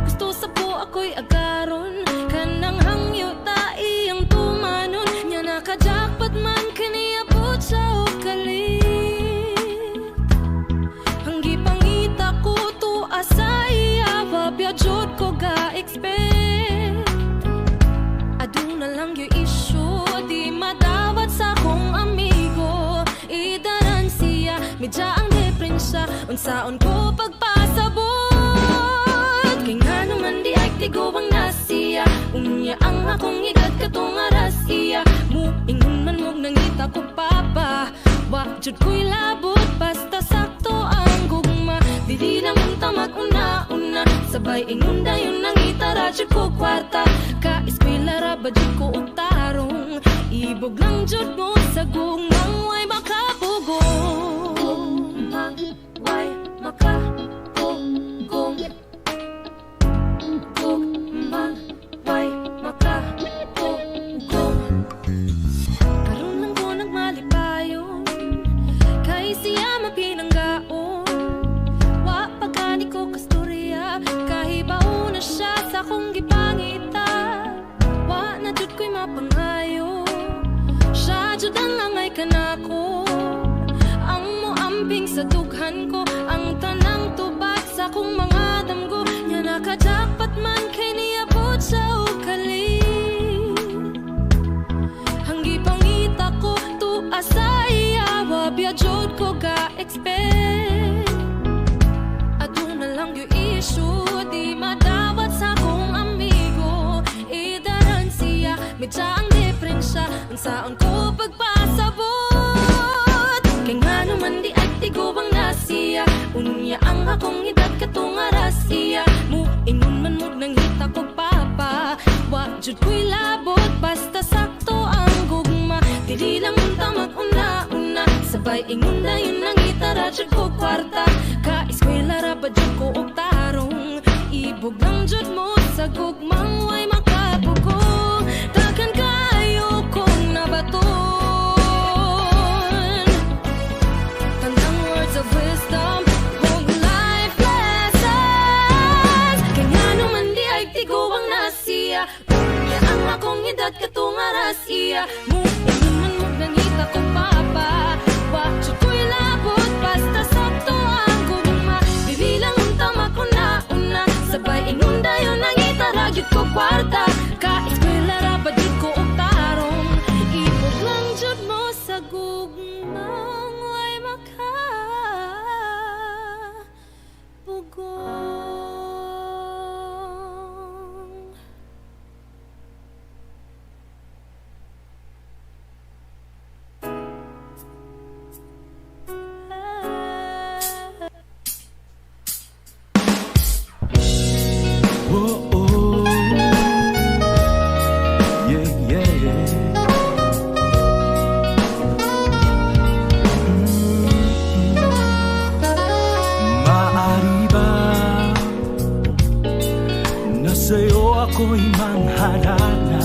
Gusto sa po ako'y agaron, kanang hangyo tai ang tumanon, nya naka-jackpot man kaniabot sa og kalit. Hanggi pangita ko to asaya, wabya-jod ko ga-expect. Aduna lang yung issue, di madawat sa akong amigo. Idaran siya, medya ang deprensya. unsaon ko pagpasabot. Kay nga naman di ay tigawang nasiya, unya ang akong edad katong aras iya. Muingon man mog nangita ko papa, wa jud ko'y labot basta sakto ang gugma. Dili lang unta mag-una-una, sabay ingon dayon nangita ra jud ko kwarta. Ka-eskwela ra ba jud ko og tarong, ibog lang jud mo sa gugmang way makapugong. Gugmang way makapugong. Gugmang way makapugong. Karon lang ko nagmalipayon, kay siya mapinanggaon. Wa pagani ko kasturya, kahibaw na siya sa kong gipangita. Wa na jud ko'y mapangayo, siya jud ang langay kanako. Ang moamping sa dughan ko, ang tanang tubag sa kong mga damgo. Nya nakajakpat man kay niabot sa ukali. Hanggi pangita ko tuwa sa iya, wa biyajod ko ga-expect. Aduna lang yung issue, di madawat sa kong amigo. Idaran siya, medya ang diferensya, ang saon ko pagpasabot. Kay nga naman di ay tigawang nasiya, unya ang akong edad katong aras iya. Muingon man mog nangita ko papa, wa jud ko'y labot basta sakto ang gugma. Dili lang unta mag-una-una, sabay ingon dayon nangita ra jud ko kwarta. Ka-eskwela ra ba jud ko og tarong, ibog lang jud mo sa gugmang way makapugong. Daghan kayo kong nabaton, kanang words of wisdom og life lessons. Kay nga naman di ay tigawang nasiya, unya ang akong edad katong aras iya. Muingon man mog nangita ko papa, wa jud ko'y labot basta sakto ang gugma. Dili lang unta makuna-una, sabay ingon dayon nangita ra gyud ko kwarta. Ka-eskwela ra ba jud ko og tarong, ibog lang jud mo sa gugmang way makapugong. Oh, oh. Yeah, yeah, yeah. Maaari ba na sa'yo ako'y mangharana?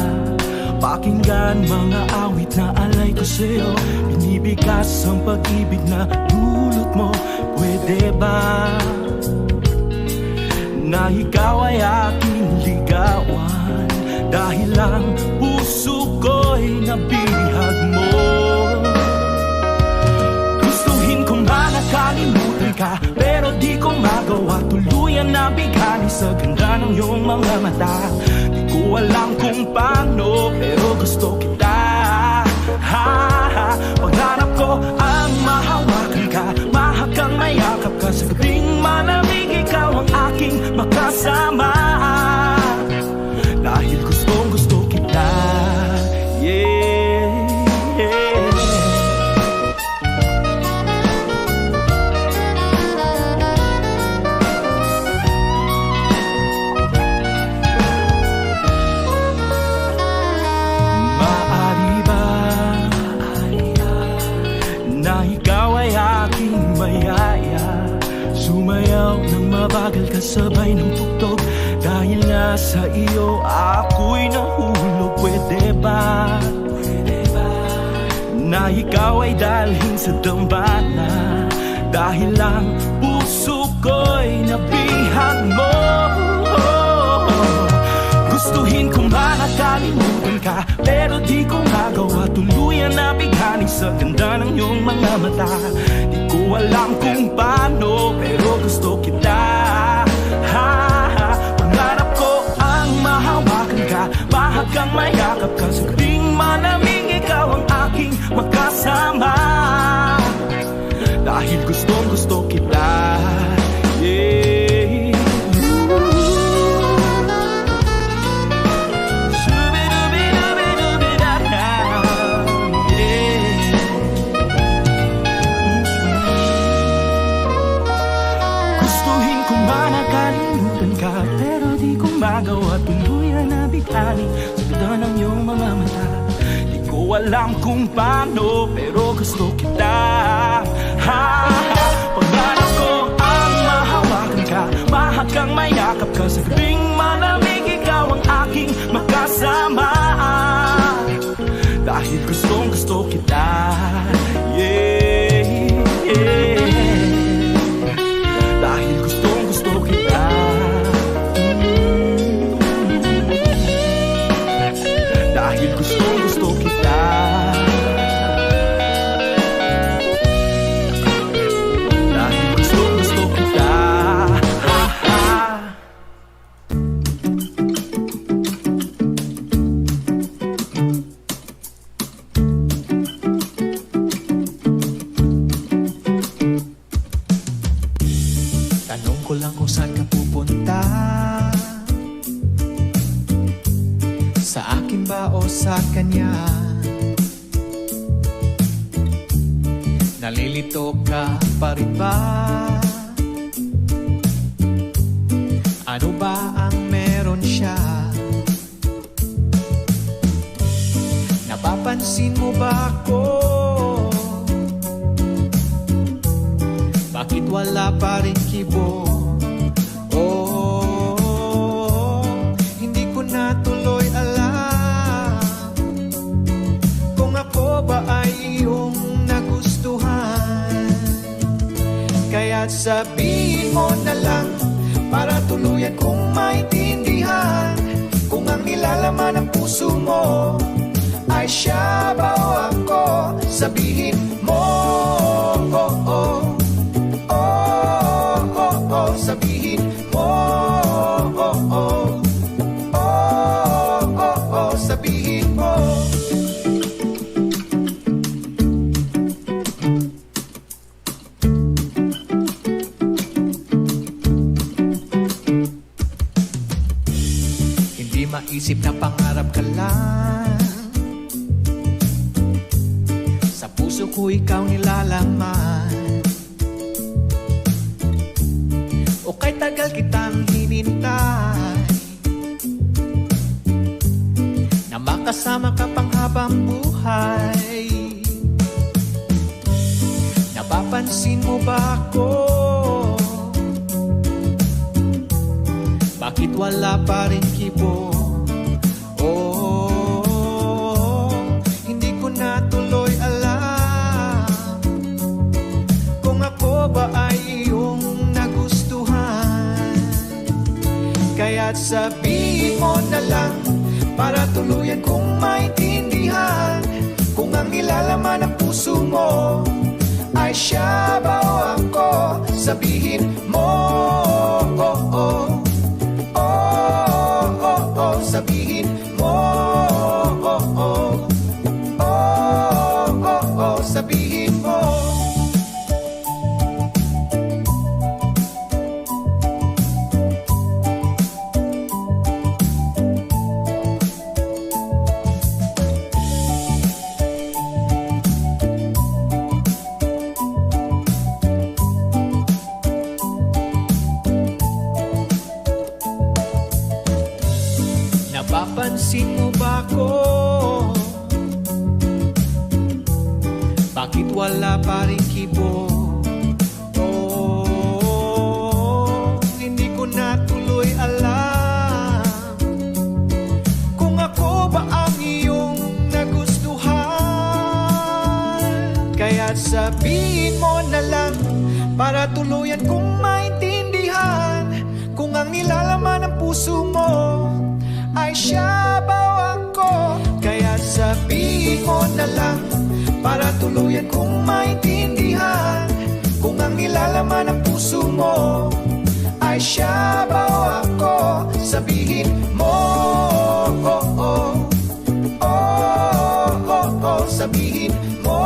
Pakinggan mga awit na alay ko sa'yo, binibigas ang pag-ibig na dulot mo. Pwede ba na ikaw ay aking ligawan, dahil ang puso ko'y nabihag mo? Gustuhin ko man nakalimutan ka, pero di ko magawa. Tuluyan na bigani sa ganda ng iyong mga mata. Di ko alam kung paano, pero gusto kita. Paghanap ko ang mahawakan ka, mahakang mayakap ka. Sa gabing malamig ikaw ang aking makasama, dahil gustong gusto kita. Yeah, yeah. Maaari ba na ikaw ay aking mayaya, sumayaw ng mabagal kasabay ng tugtog, dahil nga sa iyo ako'y nahulog. Pwede ba na ikaw ay dalhin sa dambana, dahil ang puso ko'y nabihag mo? Gustuhin ko man nakalimutan ka, pero di ko magawa. Tuluyan na bighani sa ganda ng iyong mga mata. Di ko alam kung paano, pero gusto kita. Pangarap ko ang mahawakan ka, mahagang mayakap ka. Sa gabing malamig ikaw ang aking makasama, dahil gustong gusto kita. sumagaw at tuluyan na bighani sa ganda ng iyong mga mata. Di ko alam kung paano pero gusto kita. Pagano ko ang mahawakan ka, mahakang mayakap ka sa gabing malamig, ikaw ang aking makasama. Dahil gustong gusto kita, yeah, yeah. Dahil gustong gusto kita, dahil gustong gusto kita, dahil gustong gusto kita. Tanong ko lang kung saan ka pupunta, sa akin ba o sa kanya? Nalilito ka pa rin ba? Ano ba ang meron siya? Napapansin mo ba ako? Bakit wala pa rin kibo? Oh, hindi ko na tuloy alam kung ako ba ay iyong nagustuhan. Kaya't sabihin mo na lang para tuluyan kong maintindihan kung ang nilalaman ng puso mo ay siya ba o ako. Sabihin mo, oh, oh. Sabihin mo, oh, oh. Oh, oh, oh, sabihin mo. Hindi maisip na pangarap ka lang, sa puso ko ikaw nilalaman. O kay tagal kitang hinintay na makasama ka pang habang buhay. Napapansin mo ba ako? Bakit wala pa rin kibo? Oh, hindi ko na tuloy alam kung ako ba ay iyong kaya't sabihin mo na lang para tuluyan kong maintindihan kung ang nilalaman ng puso mo ay siya ba o ako. Sabihin mo, oh, oh. Oh, oh, oh. Sabihin mo, oh, oh. Oh, oh, oh. Sabihin mo. Napapansin mo ba ko? Bakit wala pa rin kibo? Oh, hindi ko na tuloy alam kung ako ba ang iyong nagustuhan. Kaya't sabihin mo na lang para tuluyan kong maintindihan kung ang nilalaman ng puso mo ay siya ba o ako. Kaya't sabihin mo na lang para tuluyan kong maintindihan kung ang nilalaman ng puso mo ay siya ba o ako. Sabihin mo, oh, oh. Oh, oh, oh. Sabihin mo,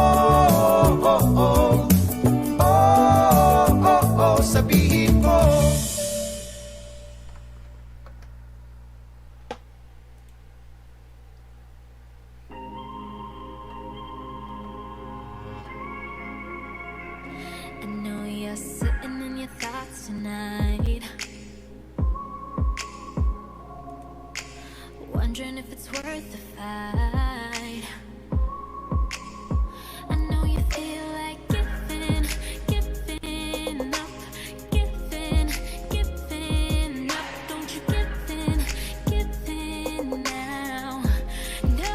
oh, oh. Oh, oh, oh. Sabihin mo. I know you're sitting in your thoughts tonight. wondering if it's worth the fight. I know you feel like giving up, giving up. Don't you give in now. No,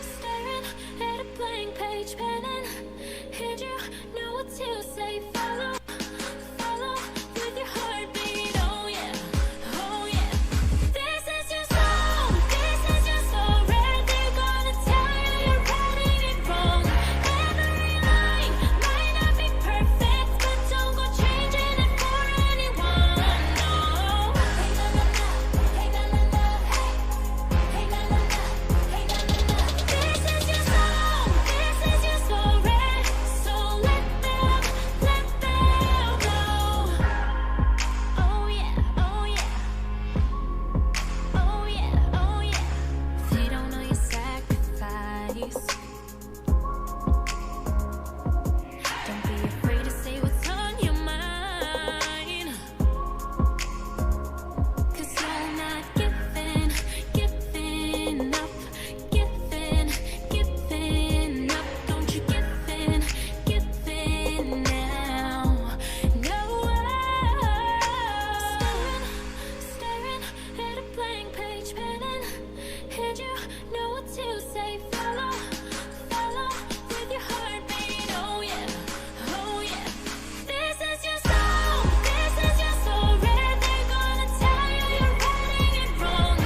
staring at a blank page, penning. Heard you know what to say. Follow with your heartbeat. Oh yeah. This is your song, this is your story. They're gonna tell you you're writing it wrong. Every line might not be perfect, but don't go changing it for anyone. No. Hey la la la, hey la la la, hey la la la, hey la la la. This is your song, this is your story. So let them go. Oh yeah, oh yeah. Oh yeah, oh yeah. They don't know your sacrifice. Don't be afraid to say what's on your mind. 'Cause you're not giving up, giving up. Don't you give in now. No, staring at a blank page, penning. Heard you know what to say. Follow with your heartbeat. Oh yeah, oh yeah. This is your song, this is your story. They're gonna tell you you're writing it wrong.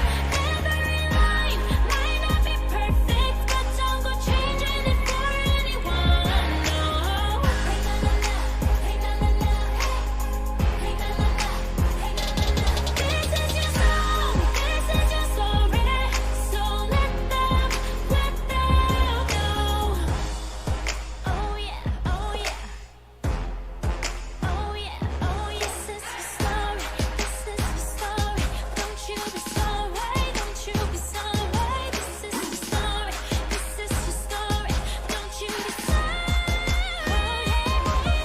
Every line might not be perfect, but don't go changing it for anyone. No. Hey la la la, hey la la la, hey la la la, hey la la la. This is your song, this is your story. So let them go. Oh yeah, oh yeah. Oh yeah, oh yes, this is your story. This is your story. Don't you be sorry, don't you be sorry. This is your story. This is your story. Don't you be sorry.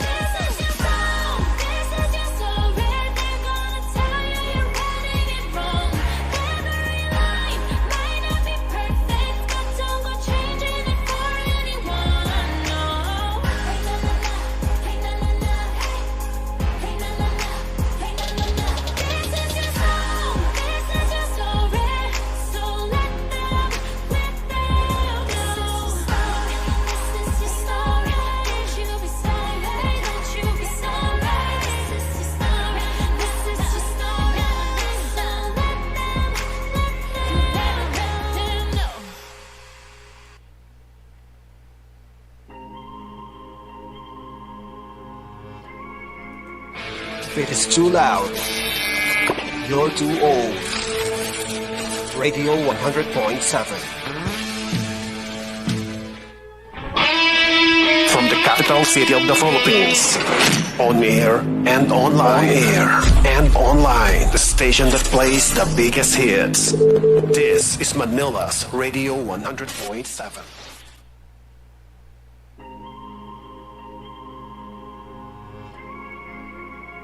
This is your song. This is your story. They're gonna tell you you're writing it wrong. Every line might not be perfect, but don't go changing it for anyone. No. Hey la la la, hey la la la, hey la la la, hey la la la. This is your song, this is your story. So let them go. This is your story. Don't you be sorry, don't you be sorry. This is your story, this is your story. So let them know. If it is too loud, you're too old. Radio 100.7. From the capital city of the Philippines. On air and online. On air and online. The station that plays the biggest hits. This is Manila's Radio 100.7.